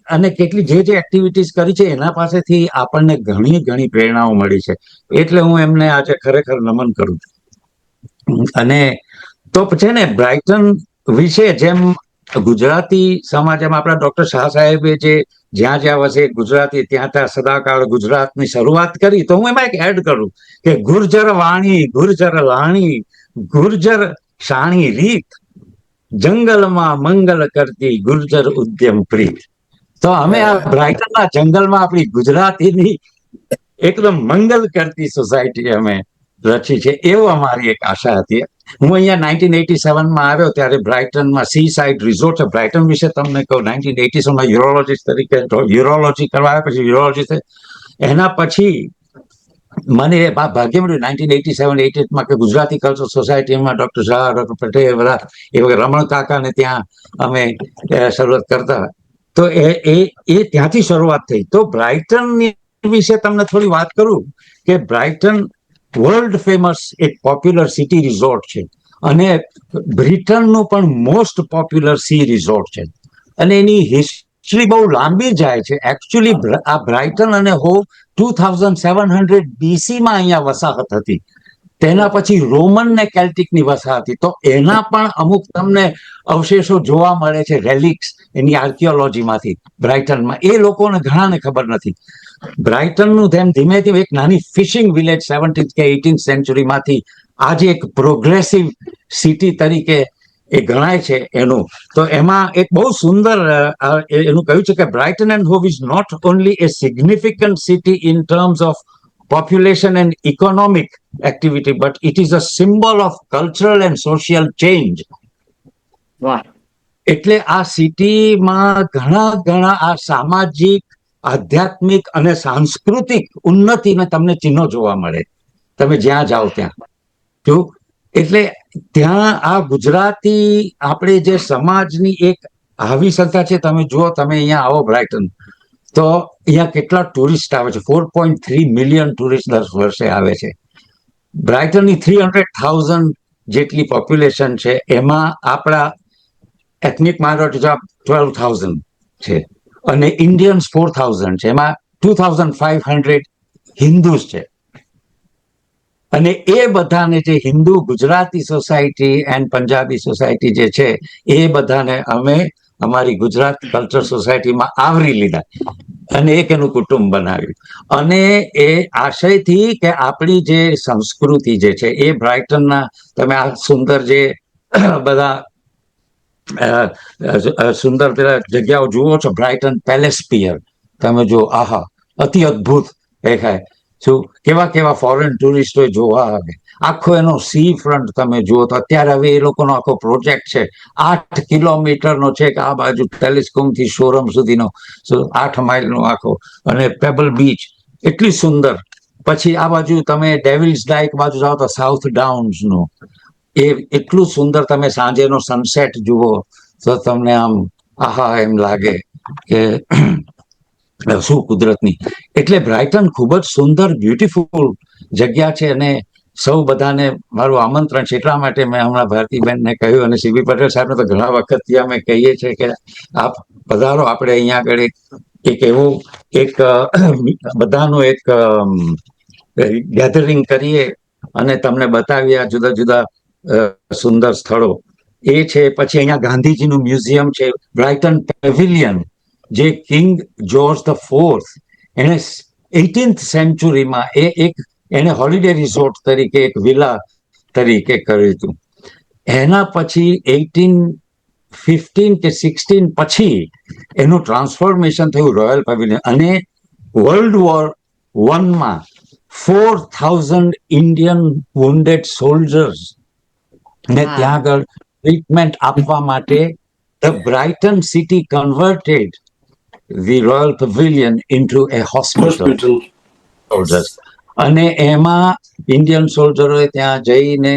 અને કેટલી જે એક્ટિવિટીઝ કરી છે એના પાસેથી આપણને ઘણી ઘણી પ્રેરણાઓ મળી છે. એટલે હું એમને આજે ખરેખર નમન કરું છું. અને તો છે ને બ્રાઇટન વિશે જેમ ગુજરાતી સમાજમાં આપણા ડોક્ટર શાહ સાહેબે જે જ્યાં જ્યાં વસે ગુજરાતી ત્યાં ત્યાં સદાકાળ ગુજરાતની શરૂઆત કરી, તો હું એમાં એક એડ કરું કે ગુર્જર વાણી ગુર્જર લાણી ગુર્જર શાણી રીત જંગલમાં મંગલ કરતી ગુર્જર ઉદ્યમ પ્રીત. તો અમે આ બ્રાઇટનના જંગલમાં આપણી ગુજરાતીની એકદમ મંગલ કરતી સોસાયટી અમે રચી છે, એવું અમારી એક આશા હતી. હું અહીંયા 1987માં આવ્યો ત્યારે બ્રાઇટનમાં સી સાઇડ રિઝોર્ટ છે. બ્રાઇટન વિશે તમને કહું, 1987માં યુરોલોજીસ્ટ તરીકે યુરોલોજી કરવા આવ્યા, પછી યુરોલોજી એના પછી મને ભાગ્ય મળ્યું 1987-88માં કે ગુજરાતી કલ્ચર સોસાયટીમાં ડોક્ટર શાહ, ડોક્ટર પટેલ બધા એ વખતે રમણ કાકાને ત્યાં અમે શરૂઆત કરતા. તો એ ત્યાંથી શરૂઆત થઈ. તો બ્રાઇટનની વિશે તમને થોડી વાત કરું કે બ્રાઇટન વર્લ્ડ ફેમસ એક પોપ્યુલર સિટી રિઝોર્ટ છે, અને બ્રિટનનું પણ મોસ્ટ પોપ્યુલર સી રિઝોર્ટ છે, અને એની હિસ્ટ્રી બહુ લાંબી જાય છે. એકચ્યુઅલી આ બ્રાઇટન અને હોવ 2700 BC માં અહીંયા વસાહત હતી. તેના પછી રોમન ને કેલ્ટિકની વસાહતી, તો એના પણ અમુક તમને અવશેષો જોવા મળે છે, રેલિક્સ એની આર્કિયોલોજીમાંથી બ્રાઇટનમાં. એ લોકોને ઘણાને ખબર નથી. બ્રાઇટનનું તેમ ધીમે ધીમે એક નાની ફિશિંગ વિલેજ 17th કે 18th સેન્ચુરીમાંથી આજે એક પ્રોગ્રેસિવ સિટી તરીકે એ ગણાય છે એનું. તો એમાં એક બહુ સુંદર એનું કહ્યું છે કે Brighton and Hove is not only a significant city in terms of population and economic activity, but it is a symbol of cultural and social change. વાહ. એટલે આ સિટીમાં ઘણા આ સામાજિક, આધ્યાત્મિક અને સાંસ્કૃતિક ઉન્નતિને તમને ચિહ્નો જોવા મળે તમે જ્યાં જાઓ ત્યાં. જો એટલે ત્યાં આ ગુજરાતી આપણે જે સમાજની એક આવી સંસ્થા છે. તમે જુઓ, તમે અહીંયા આવો બ્રાઇટન, તો અહીંયા કેટલા ટુરિસ્ટ આવે છે. 4.3 મિલિયન ટુરિસ્ટ દર વર્ષે આવે છે. બ્રાઇટનની 300,000 જેટલી પોપ્યુલેશન છે, એમાં આપણા એથનિક માઇનોરિટીઝ 12,000 છે, અને ઇન્ડિયન્સ 4,000 છે, એમાં 2,500 હિન્દુસ છે. અને એ બધાને જે Hindu Gujarati society and Punjabi society જે છે એ બધાને અમે અમારી ગુજરાત કલ્ચર સોસાયટીમાં આવરી લીધા અને એક એનું કુટુંબ બનાવ્યું. અને એ આશયથી કે આપણી જે સંસ્કૃતિ જે છે એ બ્રાઇટનના તમે આ સુંદર જે બધા સુંદર પેલા જગ્યાઓ જુઓ છો, બ્રાઇટન પેલેસ પિયર તમે જો, આહા, અતિ અદ્ભુત દેખાય. શું કેવા કેવા ફોરેન ટુરિસ્ટો જોવા આવે. આખો એનો સી ફ્રન્ટ તમે જુઓ તો અત્યારે હવે એ લોકોનો આખો પ્રોજેક્ટ છે 8 કિલોમીટરનો છે, કે આ બાજુ ટેલિસ્કોમ થી શોરમ સુધીનો 8 માઇલનો આખો, અને પેબલ બીચ એટલી સુંદર. પછી આ બાજુ તમે ડેવિલ્સ ડાઇક બાજુ જાઓ તો સાઉથ ડાઉન્સ નો એ એટલું સુંદર. તમે સાંજેનો સનસેટ જુઓ તો તમને આમ આહા એમ લાગે કે શું કુદરતની. એટલે બ્રાઇટન ખૂબ જ સુંદર બ્યુટીફુલ જગ્યા છે, અને સૌ બધાને મારું આમંત્રણ છે. એટલા માટે મેં હમણાં ભારતીબેનને કહ્યું, અને CB પટેલ સાહેબને તો ઘણા વખતથી અમે કહીએ છીએ કે આપ પધારો, આપણે અહીંયા આગળ એક એવું એક બધાનું એક ગેધરિંગ કરીએ અને તમને બતાવીએ આ જુદા જુદા સુંદર સ્થળો. એ છે. પછી અહીંયા ગાંધીજીનું મ્યુઝિયમ છે, બ્રાઇટન પેવિલિયન, જે કિંગ જ્યોર્જ IV એને 18th સેન્ચુરીમાં એને હોલિડે રિસોર્ટ તરીકે એક વિલા તરીકે કર્યું હતું. એના પછી 1815 કે 16 પછી એનું ટ્રાન્સફોર્મેશન થયું રોયલ પેવિલિયન, અને વર્લ્ડ વોર વનમાં 4000 ઇન્ડિયન wounded soldiers ને ત્યાં આગળ ટ્રીટમેન્ટ આપવા માટે the Brighton city converted the Royal Pavilion into a hospital soldiers. અને એમાં ઇન્ડિયન સોલ્જરોએ ત્યાં જઈને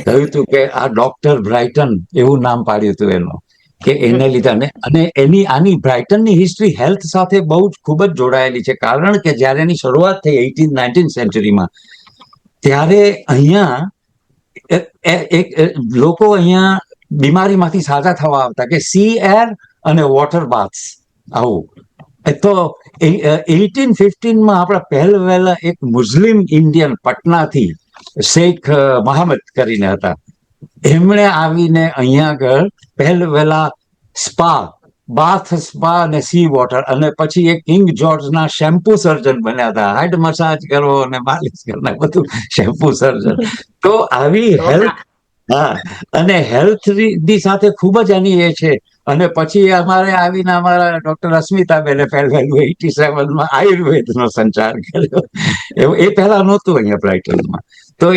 કહ્યું હતું કે આ ડોક્ટર બ્રાઇટન એવું નામ પાડ્યું હતું એનું, કે એને લીધે. અને આની બ્રાઇટનની હિસ્ટ્રી હેલ્થ સાથે બહુ જ ખૂબ જ જોડાયેલી છે, કારણ કે જ્યારે એની શરૂઆત થઈ 19th સેન્ચુરીમાં, ત્યારે અહીંયા લોકો અહીંયા બીમારીમાંથી સાજા થવા આવતા કે સી એર અને વોટર બાથ્સ આવું. તો 1815માં આપણા પહેલવહેલા એક મુસ્લિમ ઇન્ડિયન પટનાથી શેખ મહમદ કરીને હતા, એમણે આવીને અહીંયા આગળ પહેલવહેલા બાથ સ્પા અને સી વોટર, અને પછી એ કિંગ જ્યોર્જના શેમ્પુ સર્જન બન્યા હતા. હેડ મસાજ કરો અને માલિશ કરો, બધું શેમ્પુ સર્જન. તો આવી હેલ્થ, હા, અને હેલ્થ ની સાથે ખૂબ જ એની એ છે. અને પછી અમારે આવીને અમારા ડોક્ટર અસ્મિતાબેને પહેલું 87માં આયુર્વેદનો સંચાર કર્યો. એ પહેલા નહોતું અહીંયા બ્રાઇટનમાં. તો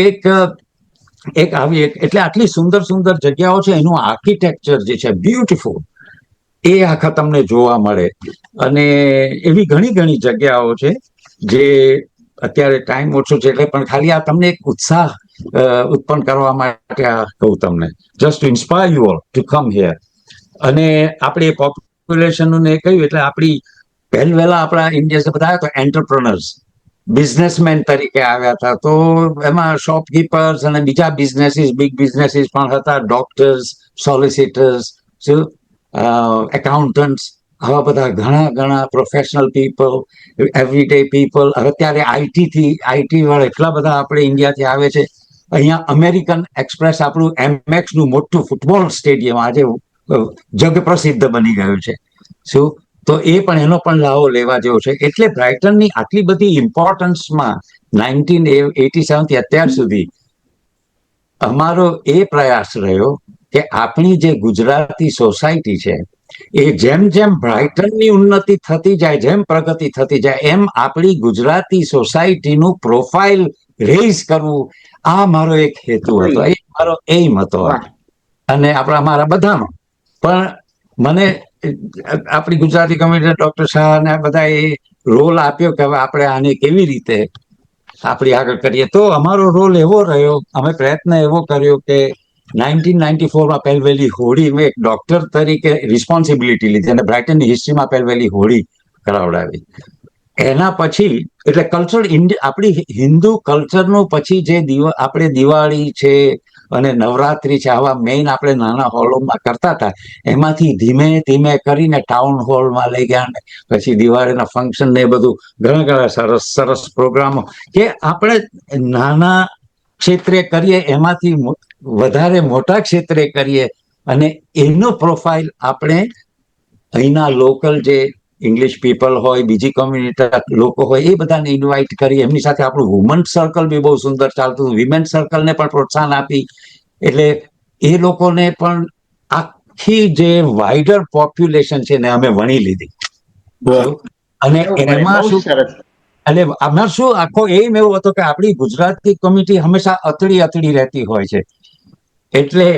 એક આવી એટલે આટલી સુંદર સુંદર જગ્યાઓ છે. એનું આર્કિટેક્ચર જે છે બ્યુટીફુલ, એ આખા તમને જોવા મળે. અને એવી ઘણી ઘણી જગ્યાઓ છે જે અત્યારે ટાઈમ ઓછો છે એટલે, પણ ખાલી આ તમને એક ઉત્સાહ ઉત્પન્ન કરવા માટે આ કહું તમને, just to inspire you all to come here. અને આપણે પોપ્યુલેશનનું ને કહ્યું એટલે આપણી પહેલવહેલા આપણા ઇન્ડિયન્સ બધા તો એન્ટરપ્રનર્સ, બિઝનેસમેન તરીકે આવ્યા હતા. તો એમાં શોપકીપર્સ અને બીજા બિગ બિઝનેસીસ પણ હતા, ડોક્ટર્સ, સોલિસિટર્સ, એકાઉન્ટન્ટ્સ, આવા બધા ઘણા પ્રોફેશનલ પીપલ, એવરીડે પીપલ. અત્યારે આઈટી વાળા એટલા બધા આપણે ઇન્ડિયાથી આવે છે. અહીંયા અમેરિકન એક્સપ્રેસ, આપણું MX નું મોટું ફૂટબોલ સ્ટેડિયમ આજે જગ પ્રસિદ્ધ બની ગયું છે. શું તો એ પણ એનો પણ લાવો લેવા જેવો છે. એટલે બ્રાઇટનની આટલી બધી ઇમ્પોર્ટન્સમાં 1987 થી અત્યાર સુધી અમારો એ પ્રયાસ રહ્યો કે આપણી જે ગુજરાતી સોસાયટી છે, એ જેમ જેમ બ્રાઇટનની ઉન્નતિ થતી જાય, જેમ પ્રગતિ થતી જાય, એમ આપણી ગુજરાતી સોસાયટીનું પ્રોફાઇલ રેઇઝ કરવું, આ મારો એક હેતુ હતો, એ મારો એમ હતો. અને મારા બધાનો. પણ મને આપણી ગુજરાતી કમ્યુનિટી, ડોક્ટર શાહ ને બધા એ રોલ આપ્યો કે હવે આપણે આને કેવી રીતે આપણી આગળ કરીએ. તો અમારો રોલ એવો રહ્યો, અમે પ્રયત્ન એવો કર્યો કે 1994માં પહેલવેલી હોળી મેં એક ડોક્ટર તરીકે રિસ્પોન્સિબિલિટી લીધી અને બ્રાઇટનની હિસ્ટ્રીમાં પહેલવેલી હોળી કરાવડાવી. એના પછી એટલે કલ્ચર આપણી હિન્દુ કલ્ચરનું પછી જે આપણે દિવાળી છે અને નવરાત્રી છે, આવા મેઇન આપણે નાના હોલોમાં કરતા હતા, એમાંથી ધીમે ધીમે કરીને ટાઉન હોલમાં લઈ ગયા. પછી દિવાળીના ફંક્શન ને બધું ઘણા સરસ સરસ પ્રોગ્રામો કે આપણે નાના ક્ષેત્રે કરીએ, એમાંથી વધારે મોટા ક્ષેત્રે કરીએ, અને એનો પ્રોફાઇલ આપણે અહીંના લોકલ જે ઇંગ્લિશ પીપલ હોય, બીજી કોમ્યુનિટી લોકો હોય, એ બધાને ઇન્વાઇટ કરી. એમની સાથે આપણું વુમન સર્કલ બી બહુ સુંદર ચાલતું. વિમેન સર્કલને પણ પ્રોત્સાહન આપી. એટલે એ લોકોને પણ આખી જે વાઇડર પોપ્યુલેશન છે ને અમે વણી લીધી. અને એમાં શું, એટલે આમાં શું આખો એમ એવો હતો કે આપણી ગુજરાતી કમ્યુનિટી હંમેશા અથડી રહેતી હોય છે. એટલે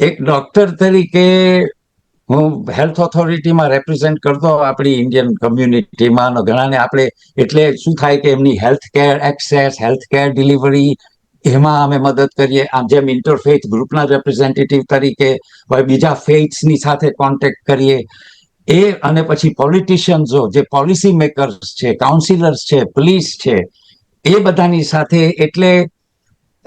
એક ડોક્ટર તરીકે હું હેલ્થ ઓથોરિટીમાં રેપ્રેઝેન્ટ કરતો આપણી ઇન્ડિયન કમ્યુનિટીમાં. ઘણાને આપણે એટલે શું થાય કે એમની health care access, health care delivery, એમાં અમે મદદ કરીએ. આમ જેમ ઇન્ટરફેથ ગ્રુપના રેપ્રેઝેન્ટેટિવ તરીકે બીજા ફેથ્સની સાથે કોન્ટેક્ટ કરીએ. અને પછી પોલિટિશિયન્સો, જે પોલિસી મેકર્સ છે, કાઉન્સિલર્સ છે, પોલીસ છે, એ બધાની સાથે. એટલે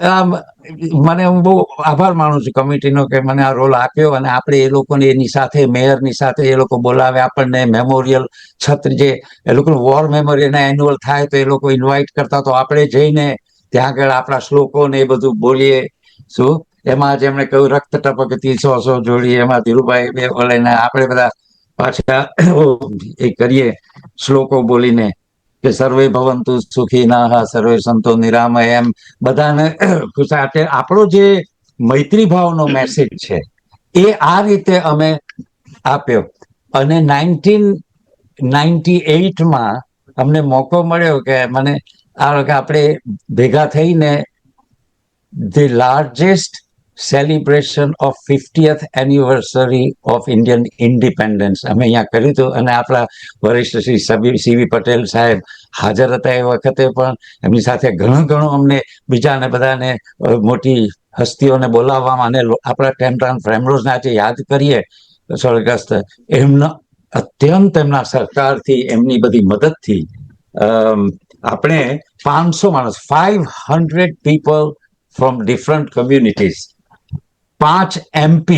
મને હું બહુ આભાર માનું છું કમિટીનો કે મને આ રોલ આપ્યો. અને આપણે એ લોકોને એની સાથે, મેયરની સાથે એ લોકો બોલાવે આપણને. મેમોરિયલ છત્ર, જે એ લોકો વોર મેમોરિયલ એન્યુઅલ થાય તો એ લોકો ઇન્વાઇટ કરતા, તો આપણે જઈને ત્યાં આગળ આપણા શ્લોકો ને એ બધું બોલીએ. શું એમાં જેમણે કહ્યું રક્ત ટપકતી સો જોડી, એમાં ધીરુભાઈ બે બોલીને આપણે બધા પાછા એ કરીએ શ્લોકો બોલીને કે સર્વે ભવંતુ સુખીનાઃ સર્વે સંતો નિરામય, એમ બધાને ખુશાતે આપણો જે મૈત્રી ભાવનો મેસેજ છે એ આ રીતે અમે આપ્યો. અને 1998માં અમને મોકો મળ્યો કે મને આપણે ભેગા થઈને the largest celebration of 50th anniversary of Indian independence અમે અહીંયા કર્યું હતું. અને આપણા વરિષ્ઠ શ્રી સીવી પટેલ સાહેબ હાજર હતા એ વખતે, પણ એમની સાથે ઘણું અમને બીજાને બધાને મોટી હસ્તીઓને બોલાવવામાં, અને આપણા ટેમ્પરાન ફ્રેમરોઝને આજે યાદ કરીએ સ્વર્ગસ્થ, એમના અત્યંત એમના સરકારથી એમની બધી મદદથી આપણે 500 માણસ 500 people from different communities, 5 MP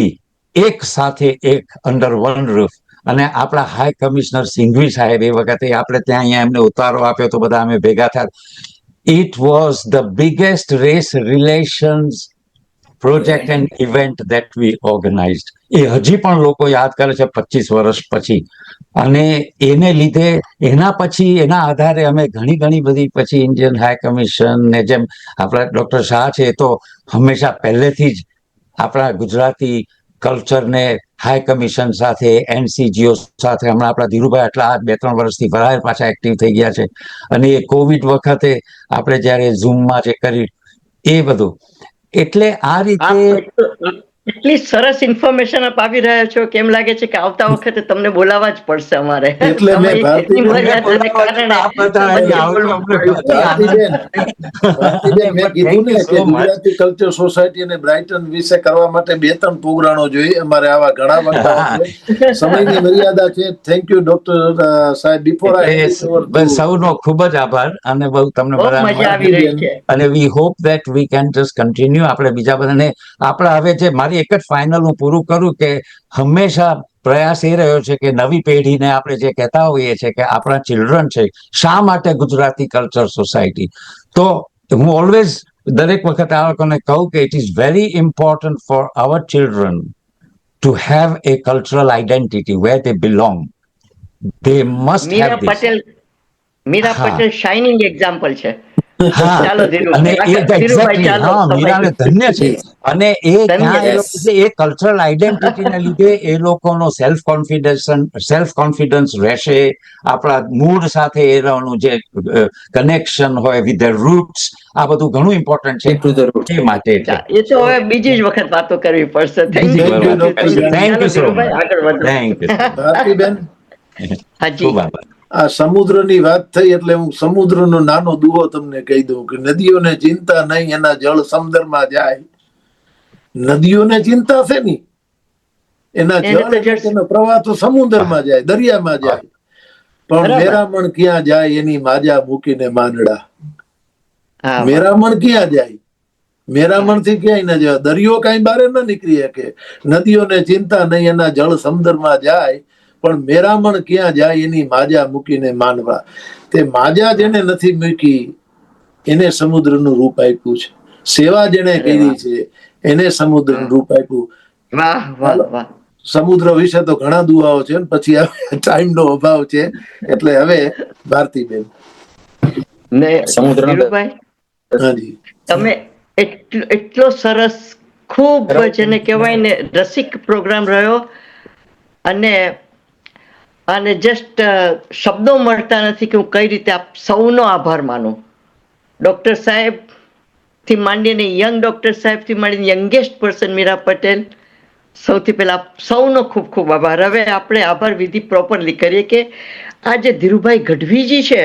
એક સાથે એક અંડર વન રૂફ. અને આપણા હાઈ કમિશનર સિંઘવી સાહેબ એ વખતે આપણે ત્યાં અહીંયા એમને ઉતારો આપ્યો તો બધા અમે ભેગા થયા. It was the biggest race relations project and event that we organised. એ હજી પણ લોકો યાદ કરે છે 25 વર્ષ પછી. અને એને લીધે એના પછી એના આધારે અમે ઘણી બધી પછી ઇન્ડિયન હાઈ કમિશન ને જેમ આપણા ડોક્ટર શાહ છે એ તો હંમેશા પહેલેથી જ આપણા ગુજરાતી કલ્ચરને હાઈ કમિશન સાથે, એનસીજીઓ સાથે, હમણાં આપણા ધીરુભાઈ આટલા 2-3 વર્ષથી પાછા એક્ટિવ થઈ ગયા છે. અને એ કોવિડ વખતે આપણે જ્યારે ઝૂમમાં જે કર્યું એ બધું, એટલે આ રીતે એટલી સરસ ઇન્ફોર્મેશન આપ આપી રહ્યા છો કે એમ લાગે છે કે આવતા વખતે તમને બોલાવવા જ પડશે અમારે. એટલે મેં એટલી મર્યાદાને કારણે ભારતીબેન મેં કીધું ને કે ગુજરાતી કલ્ચર સોસાયટી અને બ્રાઇટન વિશે કરવા માટે 2-3 પ્રોગ્રામો જોઈએ અમારે. આવા ઘણા વક્તાઓ છે, સમયની મર્યાદા છે. થેન્ક યુ ડોક્ટર સાહેબ. બિફોર સૌનો ખૂબ જ આભાર અને બહુ તમને બહુ મજા આવી રહી છે. અને we hope that we can just continue. આપણે બીજા બધાને આપણા હવે જે મારી એક જ ફાઇનલ હું પૂરું કરું કે હંમેશા પ્રયાસ એ રહ્યો છે કે નવી પેઢીને આપણે જે કહેતા હોઈએ છીએ કે આપણા ચિલ્ડ્રન છે, શા માટે ગુજરાતી કલ્ચર સોસાયટી. તો હું ઓલવેઝ દરેક વખત આ લોકોને કહું કે it is very important for our children to have a cultural identity where they belong. They must have this. Meera Patel shining example છે. હા, ચાલો અને એક્ઝેક્ટલી હા, મીરાને ધન્ય છે. અને એ ત્યાં એ લોકો એ કલ્ચરલ આઇડેન્ટિટીને લીધે એ લોકોનો સેલ્ફ કોન્ફિડન્સ રહેશે. આપણા મૂળ સાથે એ જે કનેક્શન હોય વિથ ધ રૂટ્સ, આ બધું ઘણું ઇમ્પોર્ટન્ટ છે એ માટે. એ તો હવે બીજી જ વખત વાતો કરવી પડશે. Thank you so much. આગળ વધો. થેન્ક યુ ભારતીબેન. ખૂબ આભાર. આ સમુદ્રની વાત થઈ એટલે હું સમુદ્રનો નાનો દુહો તમને કહી દઉં કે નદીઓને ચિંતા નહીં, એના જળ સમુદ્રમાં જાય. નદીઓને ચિંતા છે ની, એના જળ એનો પ્રવાહ તો સમુદ્રમાં જાય, દરિયામાં જાય. પણ મેરામણ ક્યાં જાય એની માજા મૂકીને માંડડા. મેરામણ ક્યાં જાય? મેરામણ થી ક્યાંય ન જાય. દરિયો કઈ બારે ન નીકળી શકે. નદીઓને ચિંતા નહીં, એના જળ સમુદ્રમાં જાય. પણ મેરામણ ક્યાં જાય એની માજા મૂકીને માનવા. તે માજા જેને નથી મૂકી એને સમુદ્રનું રૂપ આપ્યું છે. સેવા જેને કરી છે એને સમુદ્રનું રૂપ આપ્યું. સમુદ્ર વિશે તો ઘણા દુઆઓ છે, પછી ટાઈમનો અભાવ છે. એટલે હવે ભારતીબેન હાજી, તમે એટલો સરસ ખૂબ જ એને કહેવાય ને રસિક પ્રોગ્રામ રહ્યો. અને જસ્ટ શબ્દો મળતા નથી કે હું કઈ રીતે આપ સૌનો આભાર માનું. ડોક્ટર સાહેબ થી માંડીને યંગ ડોક્ટર સાહેબ થી માંડીને યંગેસ્ટ પર્સન મીરા પટેલ, સૌથી પહેલા સૌનો ખૂબ ખૂબ આભાર. હવે આપણે આભાર વિધિ પ્રોપરલી કરીએ કે આ જે ધીરુભાઈ ગઢવીજી છે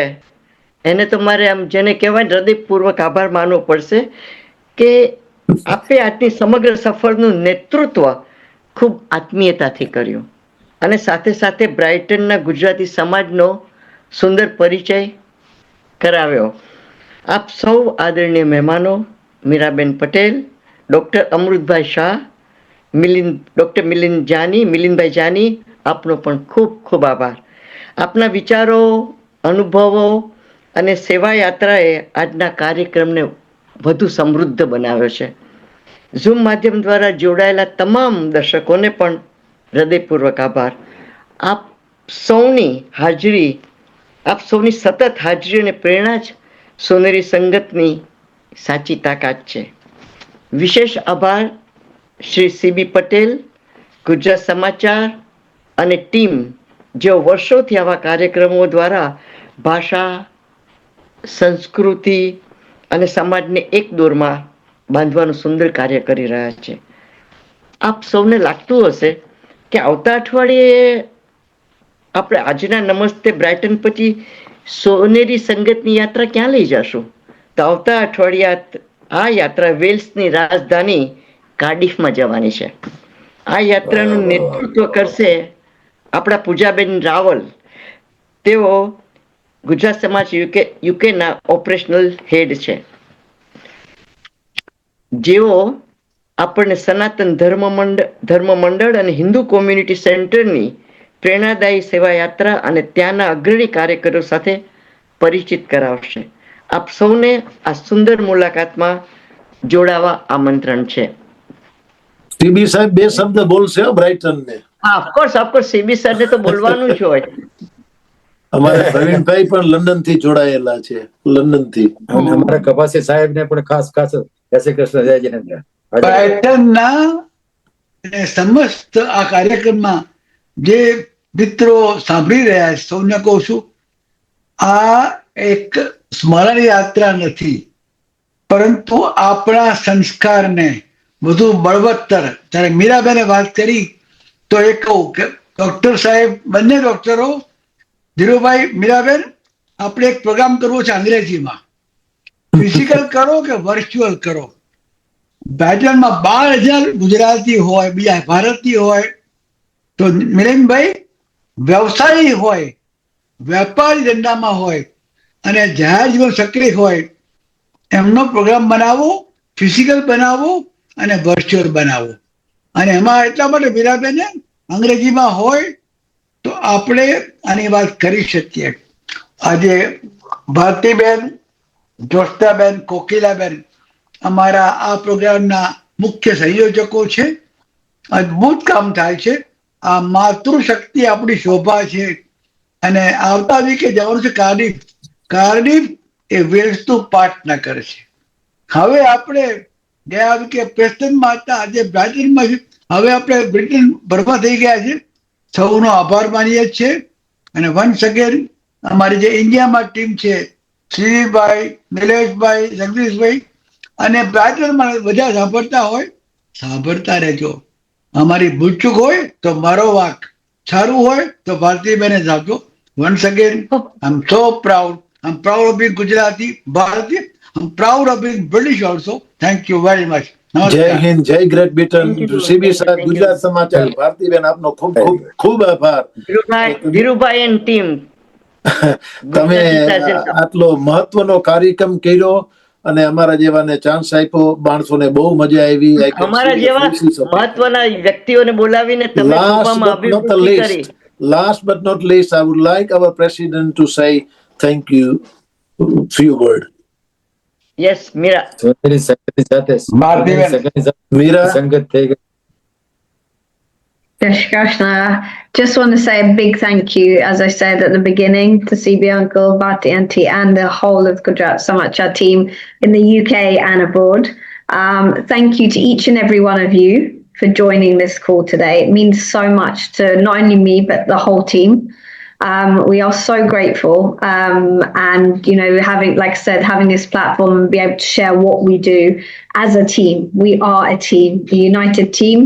એને તો મારે આમ જેને કહેવાય હૃદયપૂર્વક આભાર માનવો પડશે કે આપે આજની સમગ્ર સફરનું નેતૃત્વ ખૂબ આત્મીયતાથી કર્યું અને સાથે સાથે બ્રાઇટનના ગુજરાતી સમાજનો સુંદર પરિચય કરાવ્યો. આપ સૌ આદરણીય મહેમાનો, મીરાબેન પટેલ, ડૉક્ટર અમૃતભાઈ શાહ, ડૉક્ટર મિલિંદભાઈ જાની, આપનો પણ ખૂબ ખૂબ આભાર. આપના વિચારો, અનુભવો અને સેવા યાત્રાએ આજના કાર્યક્રમને વધુ સમૃદ્ધ બનાવ્યો છે. ઝૂમ માધ્યમ દ્વારા જોડાયેલા તમામ દર્શકોને પણ હૃદયપૂર્વક આભાર. આપ સૌની હાજરી, આપ સૌની સતત હાજરી અને પ્રેરણા જ સોનેરી સંગતની સાચી તાકાત છે. વિશેષ આભાર શ્રી CB પટેલ, ગુજરાત સમાચાર અને ટીમ, જેઓ વર્ષોથી આવા કાર્યક્રમો દ્વારા ભાષા, સંસ્કૃતિ અને સમાજને એક દોરમાં બાંધવાનું સુંદર કાર્ય કરી રહ્યા છે. આપ સૌને લાગતું હશે કે આવતા અઠવાડિયે આપણે આજના નમસ્તે બ્રાઇટન પછી સોનેરી સંગતની યાત્રા ક્યાં લઈ જશું? તો આવતા અઠવાડિયે આ યાત્રા વેલ્સની રાજધાની કાર્ડિફમાં જવાની છે. આ યાત્રાનું નેતૃત્વ કરશે આપણા પૂજાબેન રાવલ. તેઓ ગુજરાત સમાજ યુકેના ઓપરેશનલ હેડ છે, જેઓ આપણને સનાતન ધર્મ મંડળ અને હિન્દુ કોમ્યુનિટી સેન્ટરની પ્રેરણાદાયી સેવા યાત્રા અને ત્યાંના અગ્રણી કાર્યકરો સાથે પરિચિત કરાવશે. આપ સૌને આ સુંદર મુલાકાતમાં જોડાવા આમંત્રણ છે. CB સાહેબ 2 શબ્દ બોલશે બ્રાઇટન ને. હા, ઓફકોર્સ CB સરને તો બોલવાનું જ હોય. અમારે પ્રવીણભાઈ પણ લંડન થી જોડાયેલા છે, લંડન થી. અને અમારા કપાસી સાહેબ ને પણ ખાસ જય શ્રી કૃષ્ણ, જય જિનેન્દ્ર. બ્રાઇટનના અને સમસ્ત આ કાર્યક્રમમાં જે મિત્રો સાંભળી રહ્યા છે સૌને કહું છું, આ એક સ્મરણ યાત્રા નથી, પરંતુ આપણા સંસ્કારને વધુ બળવત્તર. જ્યારે મીરાબેને વાત કરી તો એ કહું કે ડોક્ટર સાહેબ, બંને ડોક્ટરો, ધીરુભાઈ, મીરાબેન, આપણે એક પ્રોગ્રામ કરવો છે અંગ્રેજીમાં. ફિઝિકલ કરો કે વર્ચ્યુઅલ કરો. બ્રાઇટનમાં 12,000 ગુજરાતી હોય, બીજા ભારતીય હોય. તો મિલિંદભાઈ વ્યવસાયી હોય, વેપારી ધંધામાં હોય અને જાહેર જીવન સક્રિય હોય, એમનો પ્રોગ્રામ બનાવો, ફિઝિકલ બનાવો અને વર્ચ્યુઅલ બનાવો. અને એમાં એટલા માટે મીરાબેને અંગ્રેજીમાં હોય તો આપણે આની વાત કરી શકીએ. આજે ભારતીબેન, જોસ્તાબેન, કોકિલાબેન અમારા આ પ્રોગ્રામના મુખ્ય સંયોજકો છે. અદ્ભુત કામ થાય છે. આ માતૃશક્તિ આપણી શોભા છે. અને આવતા વીકે જવાનું છે કાર્ડિફ. કાર્ડિફ એ વેલ્સનું પાટનગર છે. હવે આપણે ગયા વીકે પ્રેસ્ટનમાં હતા, આજે બ્રાઇટનમાં છે. હવે આપણે બ્રિટન ભરવા થઈ ગયા છે. સૌનો આભાર માનીએ છીએ. અને વન્સ અગેન અમારી જે ઇન્ડિયામાં ટીમ છે, શ્રીભાઈ, નિલેશભાઈ, જગદીશભાઈ, અને બ્રાઇટનમાં બધા સાંભળતા રહેજો. અમારી ભૂલચૂક હોય તો મારો વાક, સારું હોય તો ભારતીબેને જ આપજો. Once again I am so proud. I am proud of being Gujarati, ભારતીય. I am proud of being British also. Thank you very much. Jai Hind, જય ગ્રેટ બ્રિટન. CB સાહેબ, ગુજરાત સમાચાર, ભારતીબેન, આપનો ખૂબ ખૂબ ખૂબ આભાર. ધીરુભાઈ એન્ડ ટીમ, તમે આટલો મહત્વનો કાર્યક્રમ કર્યો અને અમારા જેવાને ચાન્સ આપ્યો. માણસોને બહુ મજા આવી. અમારા જેવા મહત્વના વ્યક્તિઓને બોલાવીને તમે સભામાં અભિવ્યક્તિ કરી. Last but not least, I would like our president to say thank you. Few word. Yes, Meera. સોનેરી સંગતની સાથે મીરા, સંગત થઈ ગઈ. Krishna, just want to say a big thank you, as I said at the beginning, to CB Uncle, Bharti Auntie, and the whole of Gujarat Samachar team in the UK and abroad. Thank you to each and every one of you for joining this call today. It means so much to not only me, but the whole team. We are so grateful. And, you know, having, like I said, having this platform and be able to share what we do as a team. We are a team, a united team.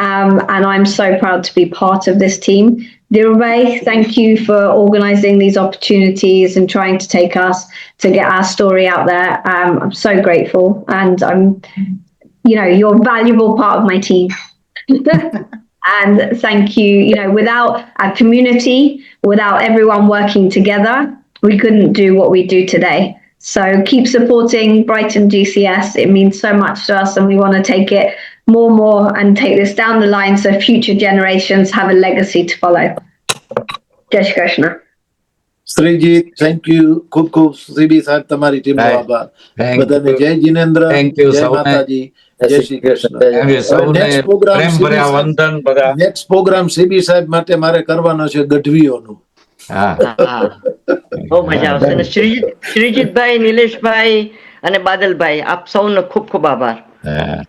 And I'm so proud to be part of this team. Dhirubhai, thank you for organizing these opportunities and trying to take us to get our story out there. I'm so grateful. And you're a valuable part of my team. And thank you. You know, without our community, without everyone working together, we couldn't do what we do today. So keep supporting Brighton GCS. It means so much to us, and we want to take it more and take this down the line so future generations have a legacy to follow. Jai Shri Krishna. Shreejit, thank you. ખૂબ ખૂબ CB સાહેબ, તમારી ટીમનો Bye. આભાર. Thank બધાને you. જય Jinendra, Thank you જય સૌને. માતાજી, જય શ્રી કૃષ્ણ. એમ સૌને next program પ્રેમ ભર્યા વંદન બધા. નેક્સ્ટ પ્રોગ્રામ સીબી સાહેબ માટે મારે કરવાનો છે ગઢવીઓનો. હા હા, બહુ મજા આવશે. અને શ્રીજીતભાઈ, નિલેશભાઈ અને બાદલભાઈ, આપ સૌનો ખૂબ ખૂબ આભાર. હા.